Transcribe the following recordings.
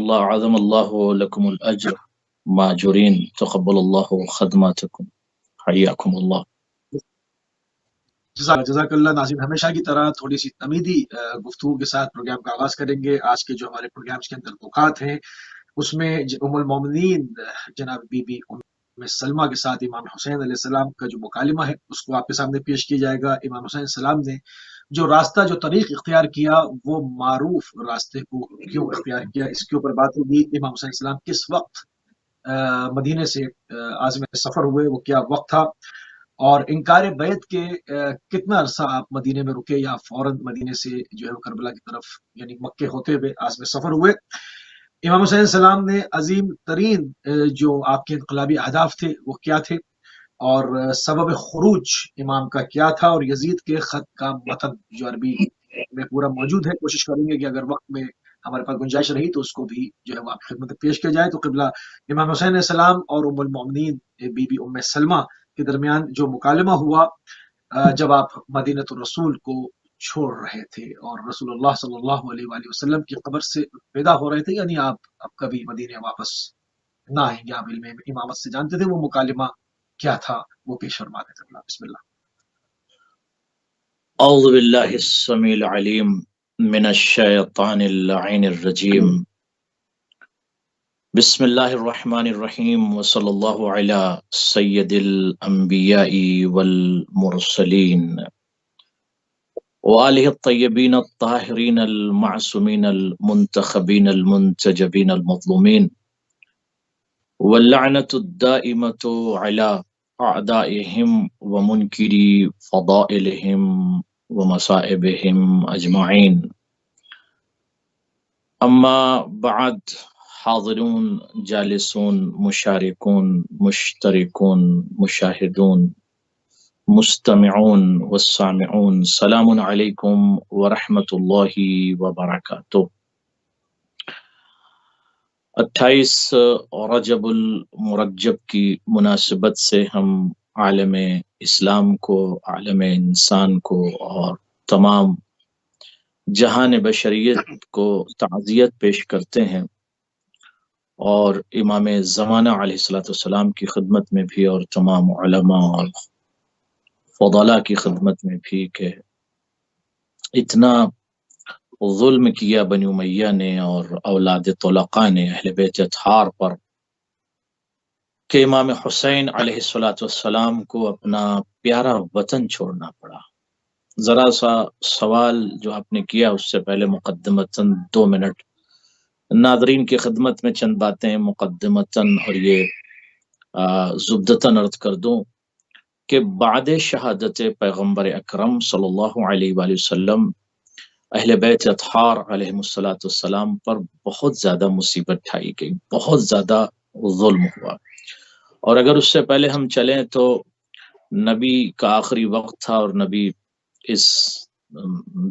الله عظم الله لكم الأجر ماجورين تقبل الله خدماتكم حياكم الله. جزاک اللہ ناظرین، ہمیشہ کی طرح تھوڑی سی تمیدی گفتگو کے ساتھ پروگرام کا آغاز کریں گے۔ آج کے جو ہمارے پروگرامز کے اندر نکات ہیں اس میں ام المومنین جناب بی بی ام سلمہ کے ساتھ امام حسین علیہ السلام کا جو مکالمہ ہے اس کو آپ کے سامنے پیش کیا جائے گا۔ امام حسین علیہ السلام نے جو راستہ جو طریق اختیار کیا وہ معروف راستے کو کیوں اختیار کیا، اس کے اوپر بات ہوگی۔ امام حسین علیہ السلام کس وقت مدینے سے عازم سفر ہوئے، وہ کیا وقت تھا، اور انکار بیعت کے کتنا عرصہ آپ مدینے میں رکے یا فوراً مدینے سے جو ہے کربلا کی طرف یعنی مکے ہوتے ہوئے عازم سفر ہوئے۔ امام حسین علیہ السلام نے عظیم ترین جو آپ کے انقلابی اہداف تھے وہ کیا تھے، اور سبب خروج امام کا کیا تھا، اور یزید کے خط کا متن جو عربی میں پورا موجود ہے، کوشش کریں گے کہ اگر وقت میں ہمارے پاس گنجائش رہی تو اس کو بھی جو ہے وہ آپ کی خدمت میں پیش کیا جائے۔ تو قبلہ امام حسین علیہ السلام اور ام المومنین بی بی ام سلمہ کے درمیان جو مکالمہ ہوا جب آپ مدینہ الرسول کو چھوڑ رہے تھے اور رسول اللہ صلی اللہ علیہ وآلہ وسلم کی قبر سے پیدا ہو رہے تھے، یعنی آپ اب کبھی مدینہ واپس نہ آئیں گے، آپ علم امامت سے جانتے تھے، وہ مکالمہ کیا تھا وہ پیش فرما دیتے ہیں۔ بسم اللہ۔ اعوذ باللہ السمیع العلیم من الشیطان اللعین الرجیم، بسم اللہ الرحمن الرحیم، وصلی اللہ علی سید الانبیاء والمرسلین وآلہ الطیبین الطاہرین المعصومین المنتخبین المنتجبین المظلومین واللعنۃ الدائمۃ علی اعدائہم ومنکری فضائلہم ومصائبہم اجمعین۔ اما بعد، حاضرون، جالسون، مشارکون، مشترکون، مشاہدون، مستمعون والسامعون، سلام علیکم ورحمۃ اللہ وبرکاتہ۔ 28 رجب المرجب کی مناسبت سے ہم عالم اسلام کو، عالم انسان کو اور تمام جہان بشریت کو تعزیت پیش کرتے ہیں، اور امام زمانہ علیہ السلام کی خدمت میں بھی اور تمام علماء اور فضلاء کی خدمت میں بھی کہ اتنا ظلم کیا بنی امیہ نے اور اولاد طلقاء نے اہل بیت اطہار پر کہ امام حسین علیہ السلام کو اپنا پیارا وطن چھوڑنا پڑا۔ ذرا سا سوال جو آپ نے کیا اس سے پہلے مقدمتاً 2 منٹ ناظرین کی خدمت میں چند باتیں مقدمتاً اور یہ زبدتاً عرض کر دوں کہ بعد شہادت پیغمبر اکرم صلی اللہ علیہ وآلہ وسلم اہل بیت اطہار علیہ السلام پر بہت زیادہ مصیبت ڈھائی گئی، بہت زیادہ ظلم ہوا۔ اور اگر اس سے پہلے ہم چلیں تو نبی کا آخری وقت تھا اور نبی اس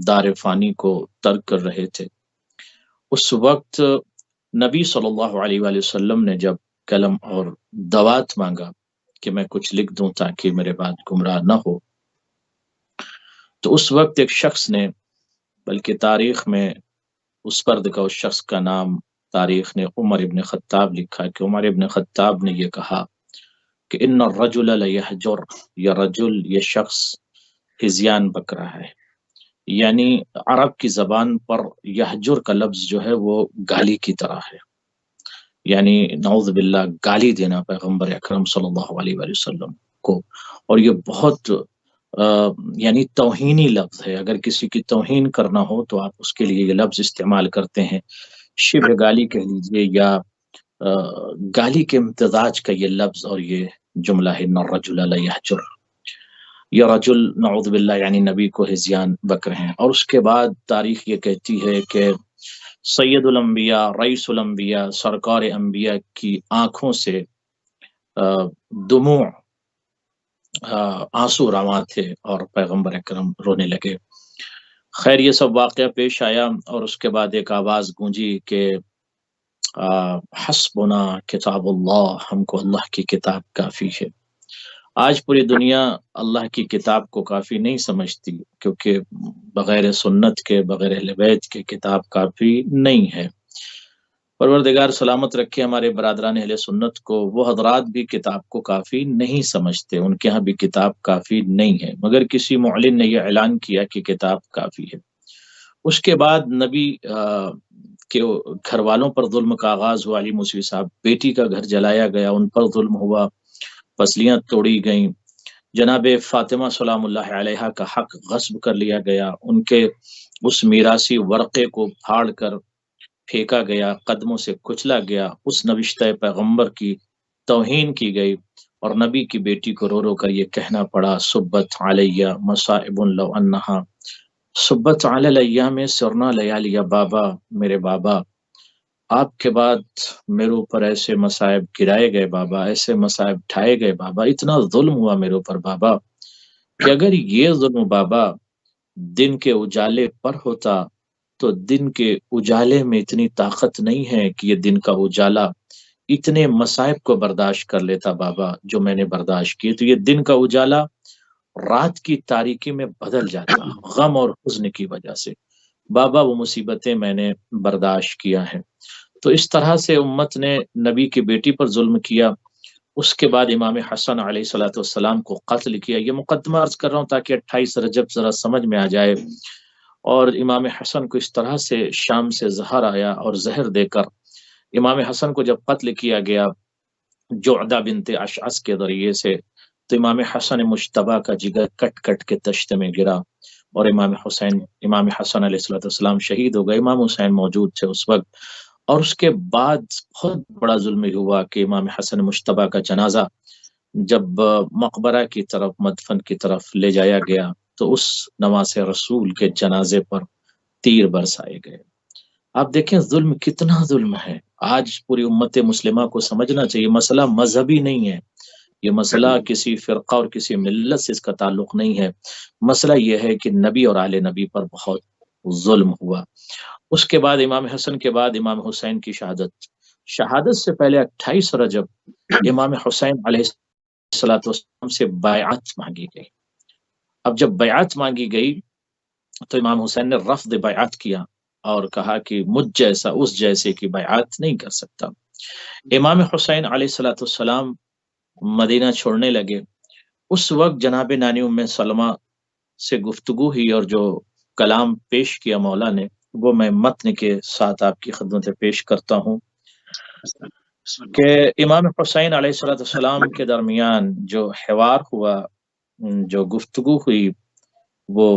دار فانی کو ترک کر رہے تھے۔ اس وقت نبی صلی اللہ علیہ وآلہ وسلم نے جب قلم اور دوات مانگا کہ میں کچھ لکھ دوں تاکہ میرے بعد گمراہ نہ ہو، تو اس وقت ایک شخص نے، بلکہ تاریخ میں اس پرد کا اس شخص کا نام تاریخ نے عمر ابن خطاب لکھا کہ عمر ابن خطاب نے یہ کہا کہ ان الرجل لیہجر، یہ رجل، یہ شخص ہذیان بک رہا ہے، یعنی عرب کی زبان پر یہجر کا لفظ جو ہے وہ گالی کی طرح ہے، یعنی نعوذ باللہ گالی دینا پیغمبر اکرم صلی اللہ علیہ وآلہ وسلم کو، اور یہ بہت یعنی توہینی لفظ ہے۔ اگر کسی کی توہین کرنا ہو تو آپ اس کے لیے یہ لفظ استعمال کرتے ہیں، شبہ گالی کہہ لیجئے یا گالی کے امتزاج کا یہ لفظ اور یہ جملہ ہے ان الرجل لیہجر، یہ رجل نعوذ باللہ یعنی نبی کو ہذیان بک رہے ہیں۔ اور اس کے بعد تاریخ یہ کہتی ہے کہ سید الانبیاء، رئیس الانبیاء، سرکار انبیاء کی آنکھوں سے دموع، آنسو رواں تھے اور پیغمبر اکرم رونے لگے۔ خیر یہ سب واقعہ پیش آیا اور اس کے بعد ایک آواز گونجی کہ حسبنا کتاب اللہ، ہم کو اللہ کی کتاب کافی ہے۔ آج پوری دنیا اللہ کی کتاب کو کافی نہیں سمجھتی، کیونکہ بغیر سنت کے، بغیر اہل بیت کے کتاب کافی نہیں ہے۔ پروردگار سلامت رکھے ہمارے برادران اہل سنت کو، وہ حضرات بھی کتاب کو کافی نہیں سمجھتے، ان کے ہاں بھی کتاب کافی نہیں ہے، مگر کسی معلن نے یہ اعلان کیا کہ کتاب کافی ہے۔ اس کے بعد نبی کے گھر والوں پر ظلم کا آغاز ہوا، علی موسوی صاحب، بیٹی کا گھر جلایا گیا، ان پر ظلم ہوا، پسلیاں توڑی گئیں، جناب فاطمہ سلام اللہ علیہا کا حق غصب کر لیا گیا، ان کے اس میراثی ورقے کو پھاڑ کر پھینکا گیا، قدموں سے کچلا گیا، اس نوشتہ پیغمبر کی توہین کی گئی، اور نبی کی بیٹی کو رو رو کر یہ کہنا پڑا، سبت علیہ مصائب لو انہا، سبت علی الایام سرنا لیالی، بابا، میرے بابا، آپ کے بعد میرے اوپر ایسے مصائب گرائے گئے بابا، ایسے مصائب ڈھائے گئے بابا، اتنا ظلم ہوا میرے اوپر بابا، کہ اگر یہ ظلم بابا دن کے اجالے پر ہوتا تو دن کے اجالے میں اتنی طاقت نہیں ہے کہ یہ دن کا اجالا اتنے مصائب کو برداشت کر لیتا بابا جو میں نے برداشت کیے، تو یہ دن کا اجالا رات کی تاریکی میں بدل جاتا غم اور حزن کی وجہ سے، بابا وہ مصیبتیں میں نے برداشت کیا ہے۔ تو اس طرح سے امت نے نبی کی بیٹی پر ظلم کیا، اس کے بعد امام حسن علیہ الصلوۃ والسلام کو قتل کیا۔ یہ مقدمہ عرض کر رہا ہوں تاکہ 28 رجب ذرا سمجھ میں آ جائے۔ اور امام حسن کو اس طرح سے شام سے زہر آیا، اور زہر دے کر امام حسن کو جب قتل کیا گیا جعدہ بنت اشعث کے ذریعے سے، تو امام حسن مجتبیٰ کا جگر کٹ کٹ کے تشت میں گرا، اور امام حسن علیہ الصلوۃ والسلام شہید ہو گئے، امام حسین موجود تھے اس وقت۔ اور اس کے بعد بہت بڑا ظلم ہوا کہ امام حسن مجتبیٰ کا جنازہ جب مقبرہ کی طرف، مدفن کی طرف لے جایا گیا، تو اس نواز رسول کے جنازے پر تیر برسائے گئے۔ آپ دیکھیں ظلم کتنا ظلم ہے، آج پوری امت مسلمہ کو سمجھنا چاہیے، مسئلہ مذہبی نہیں ہے، یہ مسئلہ کسی فرقہ اور کسی ملت سے اس کا تعلق نہیں ہے، مسئلہ یہ ہے کہ نبی اور آل نبی پر بہت ظلم ہوا۔ اس کے بعد امام حسن کے بعد امام حسین کی شہادت سے پہلے 28 رجب امام حسین علیہ السلام سے بیعت مانگی گئی۔ اب جب بیعت مانگی گئی تو امام حسین نے رفض بیعت کیا اور کہا کہ مجھ جیسا اس جیسے کی بیعت نہیں کر سکتا۔ امام حسین علیہ السلام مدینہ چھوڑنے لگے، اس وقت جناب نانی ام سلمہ سے گفتگو ہوئی، اور جو کلام پیش کیا مولا نے وہ میں متن کے ساتھ آپ کی خدمت پیش کرتا ہوں کہ امام حسین علیہ السلام کے درمیان جو حوار ہوا، جو گفتگو ہوئی، وہ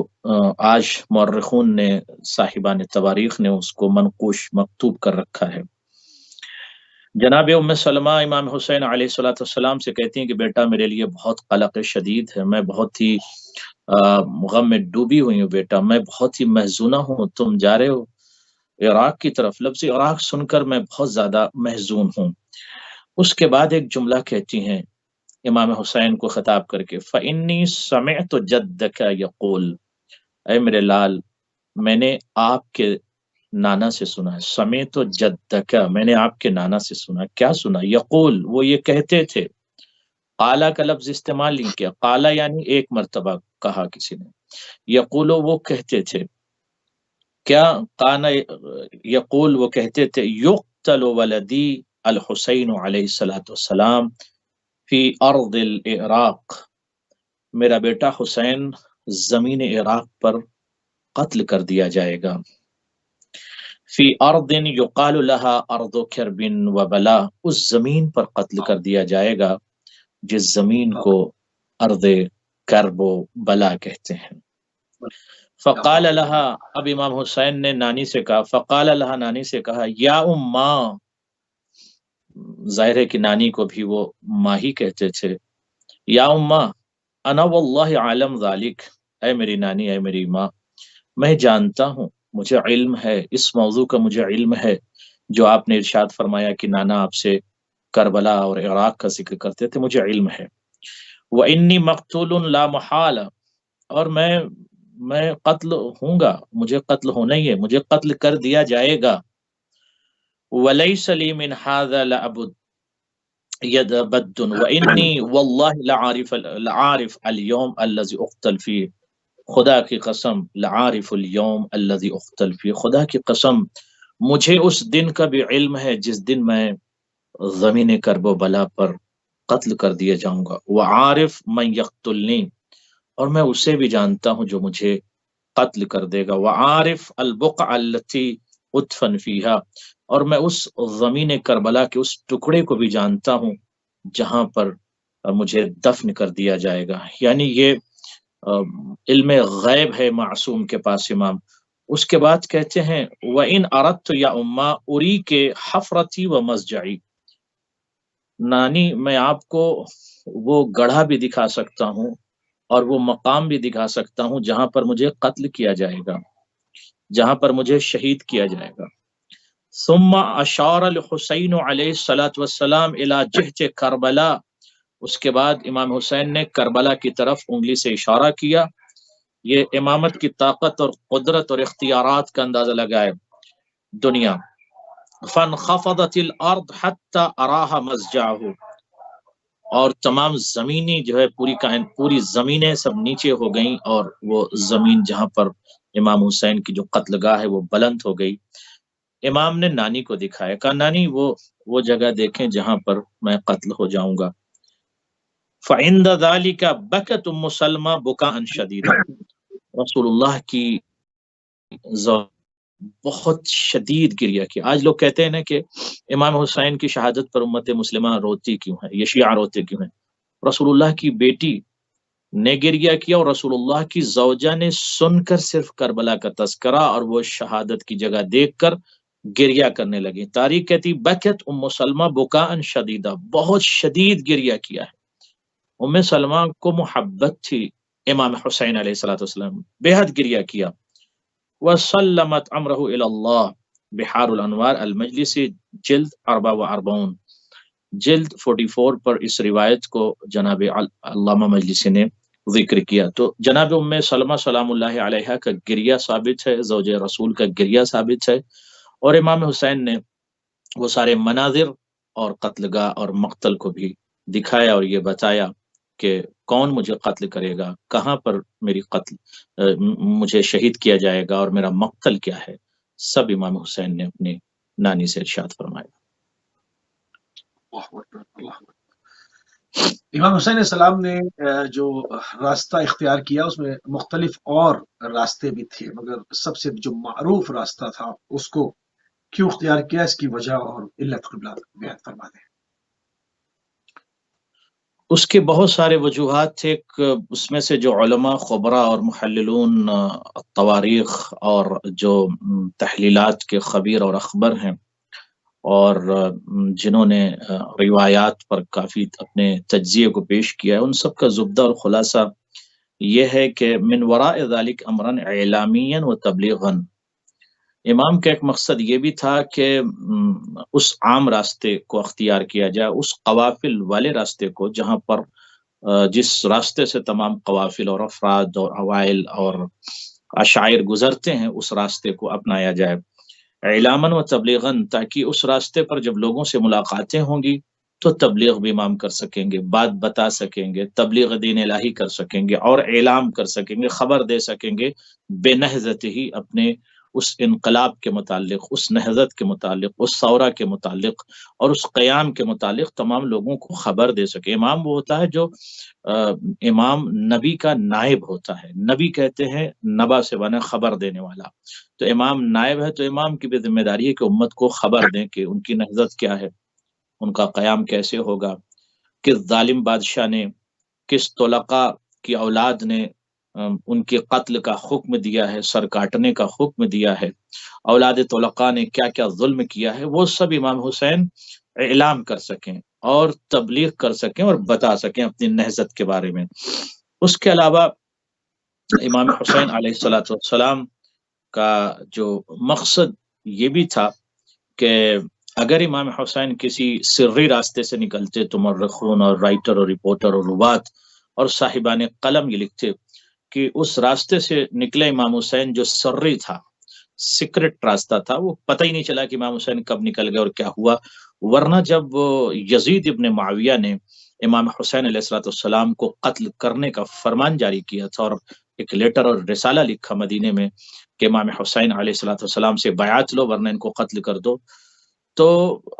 آج مورخون نے، صاحبان تواریخ نے اس کو منقوش مکتوب کر رکھا ہے۔ جناب ام سلمہ امام حسین علیہ السلام سے کہتی ہیں کہ بیٹا میرے لیے بہت قلق شدید ہے، میں بہت ہی غم میں ڈوبی ہوئی ہوں بیٹا، میں بہت ہی محزونہ ہوں، تم جا رہے ہو عراق کی طرف، لفظ عراق سن کر میں بہت زیادہ محزون ہوں۔ اس کے بعد ایک جملہ کہتی ہیں امام حسین کو خطاب کر کے، فَإِنِّي سَمِعْتُ جَدَّكَ يَقُولُ، اے میرے لال، میں نے آپ کے نانا سے سنا ہے، سمیت جدک، میں نے آپ کے نانا سے سنا، کیا سنا؟ یقول، وہ یہ کہتے تھے، قالا کا لفظ استعمال نہیں کیا، قالا یعنی ایک مرتبہ کہا کسی نے، یقولو وہ کہتے تھے، کیا کانا یقول وہ کہتے تھے، یقتل ولدی الحسین علیہ السلام فی ارض العراق، میرا بیٹا حسین زمین عراق پر قتل کر دیا جائے گا، فی ارض یقال لها ارض کرب و بلا، اس زمین پر قتل کر دیا جائے گا جس زمین کو ارض کرب و بلا کہتے ہیں۔ فقال لها، اب امام حسین نے نانی سے کہا، فقال لها، نانی سے کہا، یا اماں، ظاہر ہے کہ نانی کو بھی وہ ماں ہی کہتے تھے، یا اماں، انا واللہ عالم ذالک، اے میری نانی، اے میری ماں، میں جانتا ہوں، مجھے علم ہے، اس موضوع کا مجھے علم ہے جو آپ نے ارشاد فرمایا کہ نانا آپ سے کربلا اور عراق کا ذکر کرتے تھے، مجھے علم ہے۔ وَإِنِّي مَقْتُولٌ لَا مُحَالَ، اور میں قتل ہوں گا، مجھے قتل ہونا ہی ہے، مجھے قتل کر دیا جائے گا۔ وَلَيْسَ لِي مِنْ هَذَا لَعَبُدْ يَدَبَدٌ وَإِنِّي وَاللَّهِ لَعَارِفُ الْيَوْمَ الَّذِي أُقْتَلْ فِيهِ، خدا کی قسم، لعارف اليوم الذي اقتل فيه، خدا کی قسم مجھے اس دن کا بھی علم ہے جس دن میں زمین کرب و بلا پر قتل کر دیا جاؤں گا، وعارف من یقتلنی، اور میں اسے بھی جانتا ہوں جو مجھے قتل کر دے گا، وعارف البقع التي ادفن فیہا، اور میں اس زمین کربلا کے اس ٹکڑے کو بھی جانتا ہوں جہاں پر مجھے دفن کر دیا جائے گا۔ یعنی یہ علم غیب ہے معصوم کے پاس امام۔ اس کے بعد کہتے ہیں وَإِنْ أَرَدْتُ يَا أُمَّا أُرِيكِ حَفْرَتِي وَمَضْجَعِي، نانی میں آپ کو وہ گڑھا بھی دکھا سکتا ہوں اور وہ مقام بھی دکھا سکتا ہوں جہاں پر مجھے قتل کیا جائے گا، جہاں پر مجھے شہید کیا جائے گا۔ ثم اشار الحسین علیہ الصلوۃ والسلام الی جہت کربلا، اس کے بعد امام حسین نے کربلا کی طرف انگلی سے اشارہ کیا۔ یہ امامت کی طاقت اور قدرت اور اختیارات کا اندازہ لگائے دنیا۔ فانخفضت الارض حتی اراها مضجعه، اور تمام زمینی جو ہے پوری زمینیں سب نیچے ہو گئیں، اور وہ زمین جہاں پر امام حسین کی جو قتل گاہ ہے وہ بلند ہو گئی۔ امام نے نانی کو دکھایا، کہا نانی وہ جگہ دیکھیں جہاں پر میں قتل ہو جاؤں گا۔ فعند ذلك بکت ام سلمہ بکاء شدیدا، رسول اللہ کی بہت شدید گریہ کیا۔ آج لوگ کہتے ہیں نا کہ امام حسین کی شہادت پر امت مسلمہ روتی کیوں ہے، یہ شیعہ روتے کیوں ہیں؟ رسول اللہ کی بیٹی نے گریہ کیا، اور رسول اللہ کی زوجہ نے سن کر صرف کربلا کا تذکرہ اور وہ شہادت کی جگہ دیکھ کر گریہ کرنے لگی۔ تاریخ کہتی بکت ام سلمہ بکاء شدیدہ، بہت شدید گریہ کیا ہے۔ ام سلمہ کو محبت تھی امام حسین علیہ الصلوۃ والسلام، بے حد گریہ کیا۔ وسلمت امرہ الی اللہ، بحار الانوار المجلسی جلد 44، جلد 44 پر اس روایت کو جناب علامہ مجلسی نے ذکر کیا۔ تو جناب ام سلمہ سلام اللہ علیہا کا گریہ ثابت ہے، زوج رسول کا گریہ ثابت ہے، اور امام حسین نے وہ سارے مناظر اور قتل گاہ اور مقتل کو بھی دکھایا اور یہ بتایا کہ کون مجھے قتل کرے گا، کہاں پر میری مجھے شہید کیا جائے گا، اور میرا مقتل کیا ہے، سب امام حسین نے اپنی نانی سے ارشاد فرمایا۔ امام حسین علیہ السلام نے جو راستہ اختیار کیا اس میں مختلف اور راستے بھی تھے، مگر سب سے جو معروف راستہ تھا اس کو کیوں اختیار کیا، اس کی وجہ اور علت قبلہ بیان فرما دیں۔ اس کے بہت سارے وجوہات تھے، اس میں سے جو علماء خبراء اور محللون التواریخ اور جو تحلیلات کے خبیر اور اخبر ہیں، اور جنہوں نے روایات پر کافی اپنے تجزیے کو پیش کیا ہے، ان سب کا زبدہ اور خلاصہ یہ ہے کہ من وراء ذلك امرا اعلامیا و تبلیغا، امام کا ایک مقصد یہ بھی تھا کہ اس عام راستے کو اختیار کیا جائے، اس قوافل والے راستے کو جہاں پر جس راستے سے تمام قوافل اور افراد اور عوائل اور عشائر گزرتے ہیں، اس راستے کو اپنایا جائے، اعلاماً و تبلیغاً، تاکہ اس راستے پر جب لوگوں سے ملاقاتیں ہوں گی تو تبلیغ بھی امام کر سکیں گے، بات بتا سکیں گے، تبلیغ دین الہی کر سکیں گے، اور اعلام کر سکیں گے، خبر دے سکیں گے بے نہضت ہی، اپنے اس انقلاب کے متعلق، اس نہضت کے متعلق، اس ثورہ کے متعلق اور اس قیام کے متعلق تمام لوگوں کو خبر دے سکے۔ امام وہ ہوتا ہے جو امام نبی کا نائب ہوتا ہے، نبی کہتے ہیں نبا سے بنا خبر دینے والا، تو امام نائب ہے، تو امام کی بھی ذمہ داری ہے کہ امت کو خبر دیں کہ ان کی نہضت کیا ہے، ان کا قیام کیسے ہوگا، کس ظالم بادشاہ نے، کس طلقاء کی اولاد نے ان کے قتل کا حکم دیا ہے، سر کاٹنے کا حکم دیا ہے، اولاد طلقاء نے کیا کیا ظلم کیا ہے، وہ سب امام حسین اعلام کر سکیں اور تبلیغ کر سکیں اور بتا سکیں اپنی نہضت کے بارے میں۔ اس کے علاوہ امام حسین علیہ الصلوۃ والسلام کا جو مقصد یہ بھی تھا کہ اگر امام حسین کسی سری راستے سے نکلتے تو مورخون اور رائٹر اور رپورٹر اور روات اور صاحبان قلم یہ لکھتے کہ اس راستے سے نکلے امام حسین جو سری تھا، سیکرٹ راستہ تھا، وہ پتہ ہی نہیں چلا کہ امام حسین کب نکل گئے اور کیا ہوا، ورنہ جب یزید ابن معاویہ نے امام حسین علیہ الصلوۃ والسلام کو قتل کرنے کا فرمان جاری کیا تھا اور ایک لیٹر اور رسالہ لکھا مدینے میں کہ امام حسین علیہ الصلوۃ والسلام سے بیعت لو ورنہ ان کو قتل کر دو. تو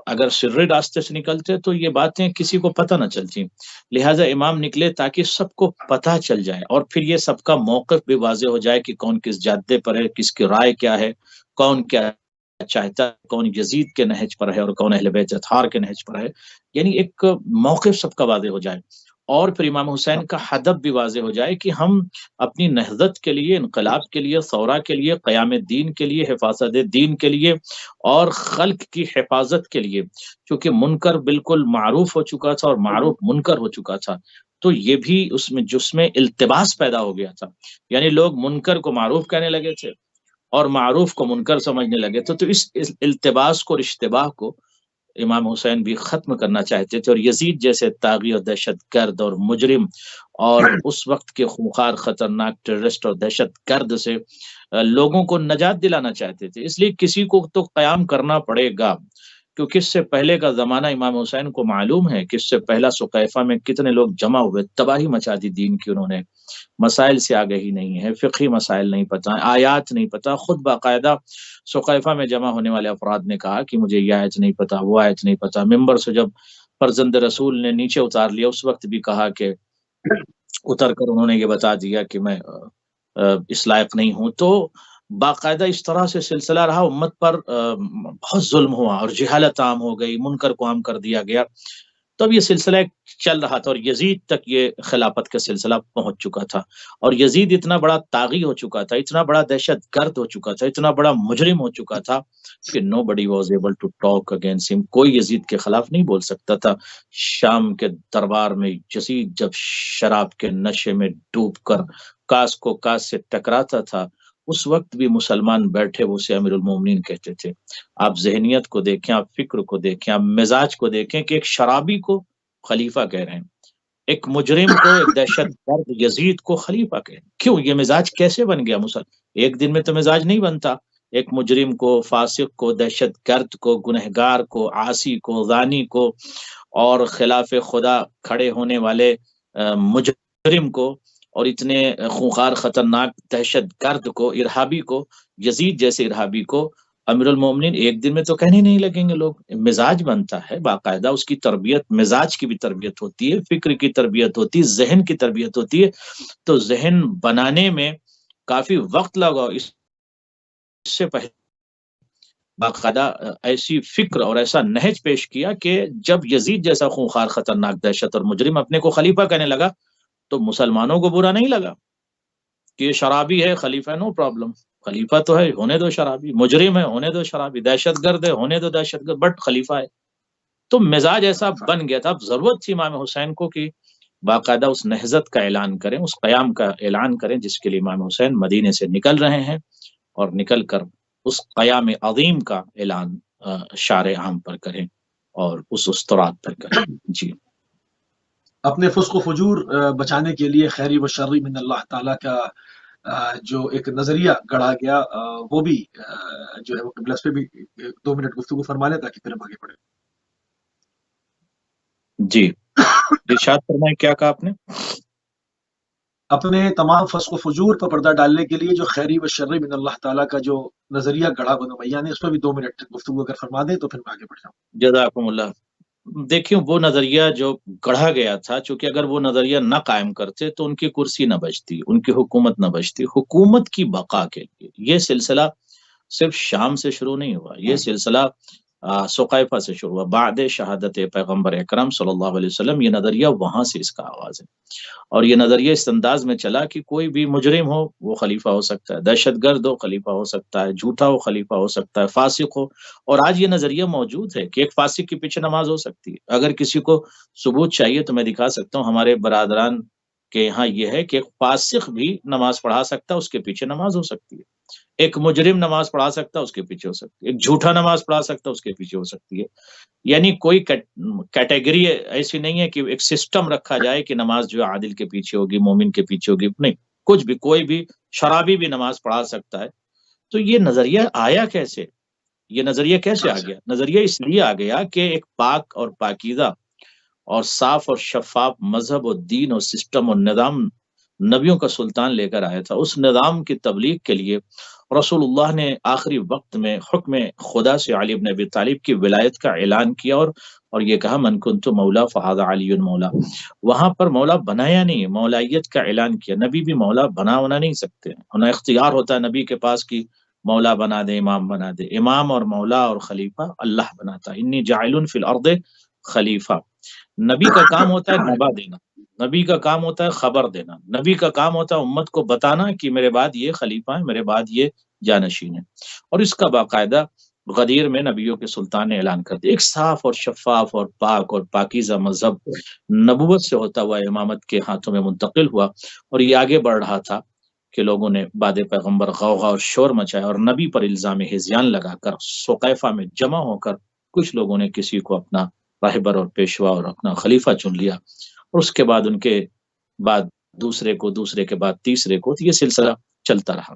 اگر سری راستے سے نکلتے تو یہ باتیں کسی کو پتہ نہ چلتی، لہٰذا امام نکلے تاکہ سب کو پتہ چل جائے، اور پھر یہ سب کا موقف بھی واضح ہو جائے کہ کون کس جادے پر ہے، کس کی رائے کیا ہے، کون کیا چاہتا ہے، کون یزید کے نہج پر ہے اور کون اہل بیت اطہار کے نہج پر ہے. یعنی ایک موقف سب کا واضح ہو جائے، اور پھر امام حسین کا ہدف بھی واضح ہو جائے کہ ہم اپنی نہضت کے لیے، انقلاب کے لیے، ثورہ کے لیے، قیام دین کے لیے، حفاظت دین کے لیے اور خلق کی حفاظت کے لیے، چونکہ منکر بالکل معروف ہو چکا تھا اور معروف منکر ہو چکا تھا، تو یہ بھی جس میں التباس پیدا ہو گیا تھا. یعنی لوگ منکر کو معروف کہنے لگے تھے اور معروف کو منکر سمجھنے لگے تھے. تو اس التباس کو اور اشتباہ کو امام حسین بھی ختم کرنا چاہتے تھے، اور یزید جیسے طاغی اور دہشت گرد اور مجرم اور اس وقت کے خونخوار خطرناک ٹیررسٹ اور دہشت گرد سے لوگوں کو نجات دلانا چاہتے تھے. اس لیے کسی کو تو قیام کرنا پڑے گا، کیونکہ اس سے پہلے کا زمانہ امام حسین کو معلوم ہے کہ اس سے پہلا سقیفہ میں کتنے لوگ جمع ہوئے، تباہی مچا دی دین کی انہوں نے. مسائل سے آگہی نہیں ہے، فقہی مسائل نہیں پتہ، آیات نہیں پتہ. خود باقاعدہ سقیفہ میں جمع ہونے والے افراد نے کہا کہ مجھے یہ آیت نہیں پتہ، وہ آیت نہیں پتہ. ممبر سے جب فرزند رسول نے نیچے اتار لیا اس وقت بھی کہا کہ اتر کر انہوں نے یہ بتا دیا کہ میں اس لائق نہیں ہوں. تو باقاعدہ اس طرح سے سلسلہ رہا، امت پر بہت ظلم ہوا اور جہالت عام ہو گئی، منکر کو عام کر دیا گیا. تب یہ سلسلہ چل رہا تھا اور یزید تک یہ خلافت کا سلسلہ پہنچ چکا تھا، اور یزید اتنا بڑا طاغی ہو چکا تھا، اتنا بڑا دہشت گرد ہو چکا تھا، اتنا بڑا مجرم ہو چکا تھا کہ nobody was able to talk against him. کوئی یزید کے خلاف نہیں بول سکتا تھا. شام کے دربار میں یزید جب شراب کے نشے میں ڈوب کر کاس کو کاس سے ٹکراتا تھا، اس وقت بھی مسلمان بیٹھے وہ اسے امیر المومنین کہتے تھے. آپ ذہنیت کو دیکھیں، آپ فکر کو دیکھیں، آپ مزاج کو دیکھیں کہ ایک شرابی کو خلیفہ کہہ رہے ہیں، ایک مجرم کو، ایک دہشت گرد یزید کو خلیفہ کہہ رہے ہیں. کیوں؟ یہ مزاج کیسے بن گیا ایک دن میں تو مزاج نہیں بنتا. ایک مجرم کو، فاسق کو، دہشت گرد کو، گنہگار کو، عاصی کو، زانی کو اور خلاف خدا کھڑے ہونے والے مجرم کو اور اتنے خونخوار خطرناک دہشت گرد کو، ارہابی کو، یزید جیسے ارہابی کو امیر المومنین ایک دن میں تو کہنے نہیں لگیں گے لوگ. مزاج بنتا ہے باقاعدہ، اس کی تربیت، مزاج کی بھی تربیت ہوتی ہے، فکر کی تربیت ہوتی ہے، ذہن کی تربیت ہوتی ہے. تو ذہن بنانے میں کافی وقت لگا. اس سے پہلے باقاعدہ ایسی فکر اور ایسا نہج پیش کیا کہ جب یزید جیسا خونخوار خطرناک دہشت اور مجرم اپنے کو خلیفہ کہنے لگا تو مسلمانوں کو برا نہیں لگا کہ یہ شرابی ہے خلیفہ، نو پرابلم، خلیفہ تو ہے، ہونے دو شرابی، مجرم ہے ہونے دو شرابی، دہشت گرد ہے ہونے دو دہشت گرد، بٹ خلیفہ ہے. تو مزاج ایسا بن گیا تھا. اب ضرورت تھی امام حسین کو کہ باقاعدہ اس نہضت کا اعلان کریں، اس قیام کا اعلان کریں جس کے لیے امام حسین مدینے سے نکل رہے ہیں، اور نکل کر اس قیام عظیم کا اعلان شارع عام پر کریں اور اس استرات پر کریں. جی، اپنے فسق و فجور بچانے کے لیے خیری و شرری من اللہ تعالیٰ کا جو ایک نظریہ گڑھا گیا، وہ بھی جو ہے وہ قبلہ اس پہ بھی 2 منٹ گفتگو فرما لیں تاکہ پھر ہم آگے بڑھیں. جی ارشاد فرمائیں، کیا کہا آپ نے؟ اپنے تمام فسق و فجور پر پردہ ڈالنے کے لیے جو خیری و شرری من اللہ تعالیٰ کا جو نظریہ گڑھا بنو میاں نے، اس پر بھی 2 منٹ گفتگو اگر فرما دیں تو پھر میں آگے بڑھ جاؤں. جزاکم اللہ. دیکھیں وہ نظریہ جو گڑھا گیا تھا، چونکہ اگر وہ نظریہ نہ قائم کرتے تو ان کی کرسی نہ بچتی، ان کی حکومت نہ بچتی. حکومت کی بقا کے لیے یہ سلسلہ صرف شام سے شروع نہیں ہوا، یہ سلسلہ سقیفہ سے شروع ہوا. بعد شہادت پیغمبر اکرم صلی اللہ علیہ وسلم یہ نظریہ وہاں سے اس کا آغاز ہے، اور یہ نظریہ اس انداز میں چلا کہ کوئی بھی مجرم ہو وہ خلیفہ ہو سکتا ہے، دہشت گرد ہو خلیفہ ہو سکتا ہے، جھوٹا ہو خلیفہ ہو سکتا ہے، فاسق ہو. اور آج یہ نظریہ موجود ہے کہ ایک فاسق کے پیچھے نماز ہو سکتی ہے. اگر کسی کو ثبوت چاہیے تو میں دکھا سکتا ہوں. ہمارے برادران کے یہاں یہ ہے کہ ایک فاسق بھی نماز پڑھا سکتا ہے، اس کے پیچھے نماز ہو سکتی ہے. ایک مجرم نماز پڑھا سکتا ہے، اس کے پیچھے ہو سکتی ہے. ایک جھوٹا نماز پڑھا سکتا ہے، اس کے پیچھے ہو سکتی ہے. یعنی کوئی کیٹیگری ایسی نہیں ہے کہ ایک سسٹم رکھا جائے کہ نماز جو ہے عادل کے پیچھے ہوگی، مومن کے پیچھے ہوگی. نہیں، کچھ بھی، کوئی بھی شرابی بھی نماز پڑھا سکتا ہے. تو یہ نظریہ آیا کیسے؟ یہ نظریہ کیسے آ گیا؟ نظریہ اس لیے آ گیا کہ ایک پاک اور پاکیزہ اور صاف اور شفاف مذہب اور دین اور سسٹم اور نظام نبیوں کا سلطان لے کر آیا تھا، اس نظام کی تبلیغ کے لیے رسول اللہ نے آخری وقت میں حکم خدا سے علی بن ابی طالب کی ولایت کا اعلان کیا، اور یہ کہا من کنت مولا فہذا علی مولا۔ وہاں پر مولا بنایا نہیں، مولائیت کا اعلان کیا۔ نبی بھی مولا بنا نہیں سکتے، انہیں اختیار ہوتا ہے نبی کے پاس کہ مولا بنا دے، امام بنا دے۔ امام اور مولا اور خلیفہ اللہ بناتا ہے، انی جاعل فی الارض خلیفہ۔ نبی کا کام ہوتا ہے نبا دینا، نبی کا کام ہوتا ہے خبر دینا، نبی کا کام ہوتا ہے امت کو بتانا کہ میرے بعد یہ خلیفہ ہے، میرے بعد یہ جانشین ہے۔ اور اس کا باقاعدہ غدیر میں نبیوں کے سلطان نے اعلان کر دیا۔ ایک صاف اور شفاف اور پاک اور پاکیزہ مذہب نبوت سے ہوتا ہوا امامت کے ہاتھوں میں منتقل ہوا، اور یہ آگے بڑھ رہا تھا کہ لوگوں نے بعد پیغمبر غوغا اور شور مچایا، اور نبی پر الزام ہذیان لگا کر سقیفہ میں جمع ہو کر کچھ لوگوں نے کسی کو اپنا راہبر اور پیشوا اور اپنا خلیفہ چن لیا، اور اس کے بعد ان کے بعد دوسرے کو، دوسرے کے بعد تیسرے کو، یہ سلسلہ چلتا رہا۔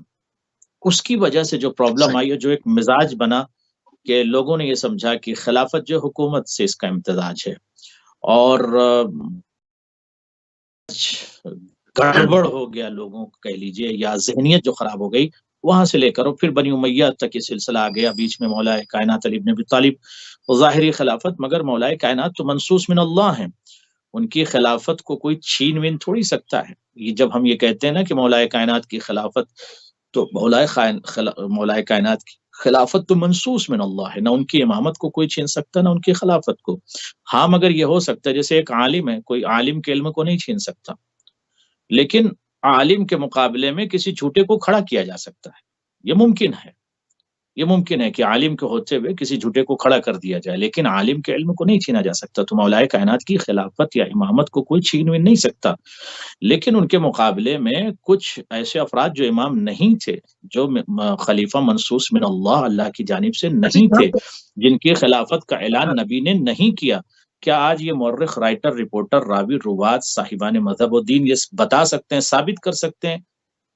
اس کی وجہ سے جو پرابلم آئی، جو ایک مزاج بنا کہ لوگوں نے یہ سمجھا کہ خلافت جو حکومت سے اس کا امتزاج ہے، اور گڑبڑ ہو گیا لوگوں کو کہہ لیجئے، یا ذہنیت جو خراب ہو گئی، وہاں سے لے کر اور پھر بنی امیہ تک یہ سلسلہ آ گیا۔ بیچ میں مولا کائنات علی بن ابی طالب ظاہری خلافت، مگر مولا کائنات تو منصوص من اللہ ہیں، ان کی خلافت کو کوئی چھین وین تھوڑی سکتا ہے۔ یہ جب ہم یہ کہتے ہیں نا کہ مولا کائنات کی خلافت، تو مولا کائنات کی خلافت تو منصوص من اللہ ہے، نہ ان کی امامت کو کوئی چھین سکتا، نہ ان کی خلافت کو۔ ہاں مگر یہ ہو سکتا ہے جیسے ایک عالم ہے، کوئی عالم کے علم کو نہیں چھین سکتا، لیکن عالم کے مقابلے میں کسی جھوٹے کو کھڑا کیا جا سکتا ہے، یہ ممکن ہے، یہ ممکن ہے کہ عالم کے ہوتے ہوئے کسی جھوٹے کو کھڑا کر دیا جائے، لیکن عالم کے علم کو نہیں چھینا جا سکتا۔ تو مولا کائنات کی خلافت یا امامت کو کوئی چھین وین نہیں سکتا، لیکن ان کے مقابلے میں کچھ ایسے افراد جو امام نہیں تھے، جو خلیفہ منصوص من اللہ، اللہ کی جانب سے نہیں تھے، جن کی خلافت کا اعلان نبی نے نہیں کیا۔ کیا آج یہ مورخ، رائٹر، رپورٹر، راوی، روات، صاحبان مذہب و دین یہ بتا سکتے ہیں، ثابت کر سکتے ہیں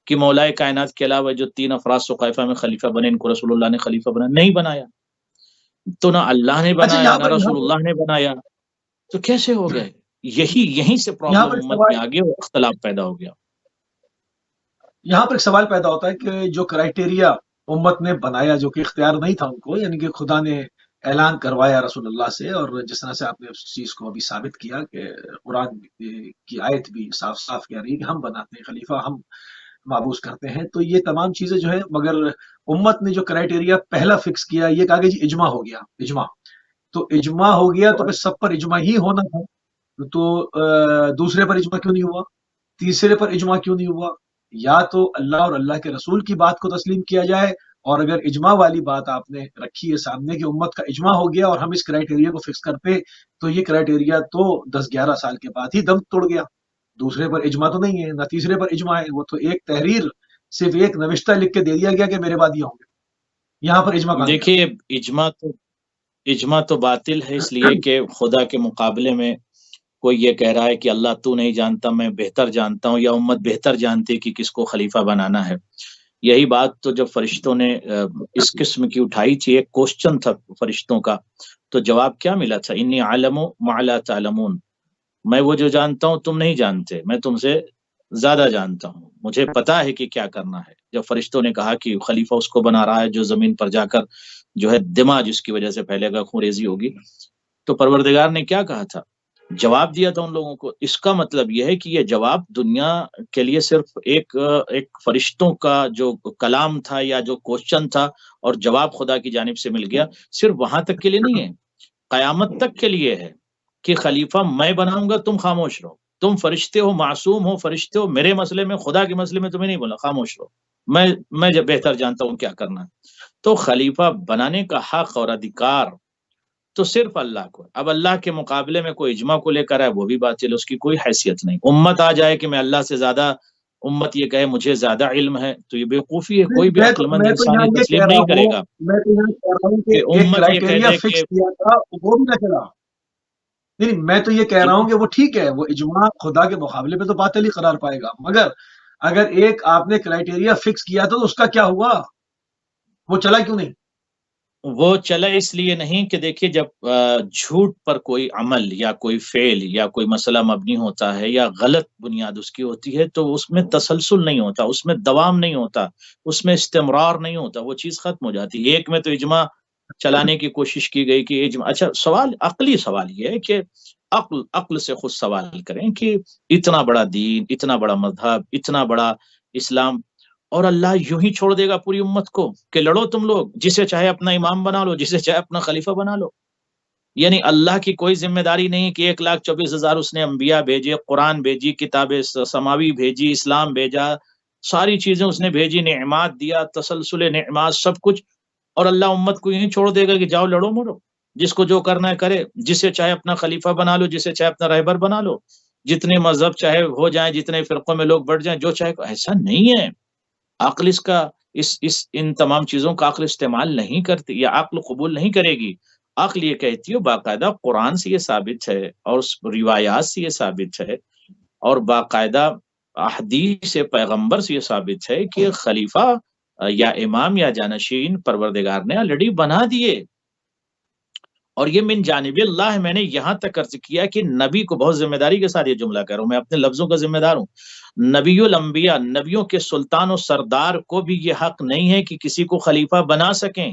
کہ مولا کائنات کے علاوہ جو 3 افراد سقیفہ میں خلیفہ بنے، ان کو رسول اللہ نے خلیفہ بنا نہیں بنایا؟ تو نہ اللہ نے بنایا، نہ رسول اللہ نے بنایا، تو کیسے ہو گئے؟ یہیں سے پرابلم امت میں آگے اور اختلاف پیدا ہو گیا۔ یہاں پر ایک سوال پیدا ہوتا ہے کہ جو کرائٹیریا امت نے بنایا، جو کہ اختیار نہیں تھا ان کو، یعنی کہ خدا نے اعلان کروایا رسول اللہ سے، اور جس طرح سے آپ نے اس چیز کو ابھی ثابت کیا کہ قرآن کی آیت بھی صاف صاف کہہ رہی ہے کہ ہم بناتے ہیں خلیفہ، ہم معبوس کرتے ہیں، تو یہ تمام چیزیں جو ہے، مگر امت نے جو کرائٹیریا پہلا فکس کیا، یہ کہا کہ جی اجماع ہو گیا، اجماع تو اجماع ہو گیا، تو پھر سب پر اجماع ہی ہونا تھا، تو دوسرے پر اجماع کیوں نہیں ہوا؟ تیسرے پر اجماع کیوں نہیں ہوا؟ یا تو اللہ اور اللہ کے رسول کی بات کو تسلیم کیا جائے، اور اگر اجماع والی بات آپ نے رکھی ہے سامنے کہ امت کا اجماع ہو گیا اور ہم اس کرائٹیریا کو فکس کرتے، تو یہ کرائٹیریا تو 10-11 سال کے بعد ہی دم توڑ گیا۔ دوسرے پر اجماع تو نہیں ہے، نہ تیسرے پر اجماع ہے، وہ تو ایک تحریر، صرف ایک نوشتہ لکھ کے دے دیا گیا کہ میرے بعد یہ ہوں گے، یہاں پر اجماع دیکھیے اجماع تو باطل ہے، اس لیے کہ خدا کے مقابلے میں کوئی یہ کہہ رہا ہے کہ اللہ تو نہیں جانتا، میں بہتر جانتا ہوں، یا امت بہتر جانتی ہے کہ کس کو خلیفہ بنانا ہے۔ یہی بات تو جب فرشتوں نے اس قسم کی اٹھائی تھی، ایک کوسچن تھا فرشتوں کا، تو جواب کیا ملا تھا؟ انی عالم ما لا تعلمون، میں وہ جو جانتا ہوں تم نہیں جانتے، میں تم سے زیادہ جانتا ہوں، مجھے پتا ہے کہ کیا کرنا ہے۔ جب فرشتوں نے کہا کہ خلیفہ اس کو بنا رہا ہے جو زمین پر جا کر جو ہے دماغ جس کی وجہ سے پھیلے گا، خون ریزی ہوگی، تو پروردگار نے کیا کہا تھا؟ جواب دیا تھا ان لوگوں کو۔ اس کا مطلب یہ ہے کہ یہ جواب دنیا کے لیے صرف ایک فرشتوں کا جو کلام تھا یا جو کوسچن تھا، اور جواب خدا کی جانب سے مل گیا، صرف وہاں تک کے لیے نہیں ہے، قیامت تک کے لیے ہے کہ خلیفہ میں بناؤں گا، تم خاموش رہو، تم فرشتے ہو، معصوم ہو، فرشتے ہو، میرے مسئلے میں، خدا کے مسئلے میں تمہیں نہیں بولا، خاموش رہو، میں جب بہتر جانتا ہوں کیا کرنا ہے۔ تو خلیفہ بنانے کا حق اور ادھیکار تو صرف اللہ کو۔ اب اللہ کے مقابلے میں کوئی اجماع کو لے کر ہے، وہ بھی باطل، اس کی کوئی حیثیت نہیں۔ امت آ جائے کہ میں اللہ سے زیادہ، امت یہ کہے مجھے زیادہ علم ہے، تو یہ بیوقوفی ہے، کوئی بھی عقل مند انسان یہ تسلیم نہیں کرے گا۔ میں تو یہاں کہہ رہا ہوں کہ ایک کرائٹیریا فکس کیا تھا، وہ بھی نہ چلا۔ نہیں، میں تو یہ کہہ رہا ہوں کہ وہ ٹھیک ہے، وہ اجماع خدا کے مقابلے پہ تو باطل ہی قرار پائے گا، مگر اگر ایک آپ نے کرائٹیریا فکس کیا تو اس کا کیا ہوا؟ وہ چلا کیوں نہیں؟ وہ چلا اس لیے نہیں کہ دیکھیے جب جھوٹ پر کوئی عمل یا کوئی فعل یا کوئی مسئلہ مبنی ہوتا ہے یا غلط بنیاد اس کی ہوتی ہے تو اس میں تسلسل نہیں ہوتا، اس میں دوام نہیں ہوتا، اس میں استمرار نہیں ہوتا، وہ چیز ختم ہو جاتی ہے۔ ایک میں تو اجماع چلانے کی کوشش کی گئی کہ اجماع، اچھا سوال عقلی سوال یہ ہے کہ عقل سے خود سوال کریں کہ اتنا بڑا دین، اتنا بڑا مذہب، اتنا بڑا اسلام، اور اللہ یوں ہی چھوڑ دے گا پوری امت کو کہ لڑو تم لوگ، جسے چاہے اپنا امام بنا لو، جسے چاہے اپنا خلیفہ بنا لو؟ یعنی اللہ کی کوئی ذمہ داری نہیں کہ 1,24,000 اس نے انبیاء بھیجے، قرآن بھیجی، کتاب سماوی بھیجی، اسلام بھیجا، ساری چیزیں اس نے بھیجی، نعمات دیا، تسلسل نعمات سب کچھ، اور اللہ امت کو یوں چھوڑ دے گا کہ جاؤ لڑو مرو، جس کو جو کرنا ہے کرے، جسے چاہے اپنا خلیفہ بنا لو، جسے چاہے اپنا رہبر بنا لو، جتنے مذہب چاہے ہو جائیں، جتنے فرقوں میں لوگ بڑھ جائیں، جو چاہے۔ ایسا نہیں ہے۔ عقل اس کا ان تمام چیزوں کا عقل استعمال نہیں کرتی یا عقل قبول نہیں کرے گی۔ عقل یہ کہتی ہے، باقاعدہ قرآن سے یہ ثابت ہے اور اس روایات سے یہ ثابت ہے اور باقاعدہ احادیث سے پیغمبر سے یہ ثابت ہے کہ خلیفہ یا امام یا جانشین پروردگار نے آلریڈی بنا دیے، اور یہ من جانب اللہ ہے۔ میں نے یہاں تک عرض کیا کہ نبی کو بہت ذمہ داری کے ساتھ یہ جملہ کہہ رہا ہوں، میں اپنے لفظوں کا ذمہ دار ہوں۔ نبی الانبیاء، نبیوں کے سلطان و سردار کو بھی یہ حق نہیں ہے کہ کسی کو خلیفہ بنا سکیں۔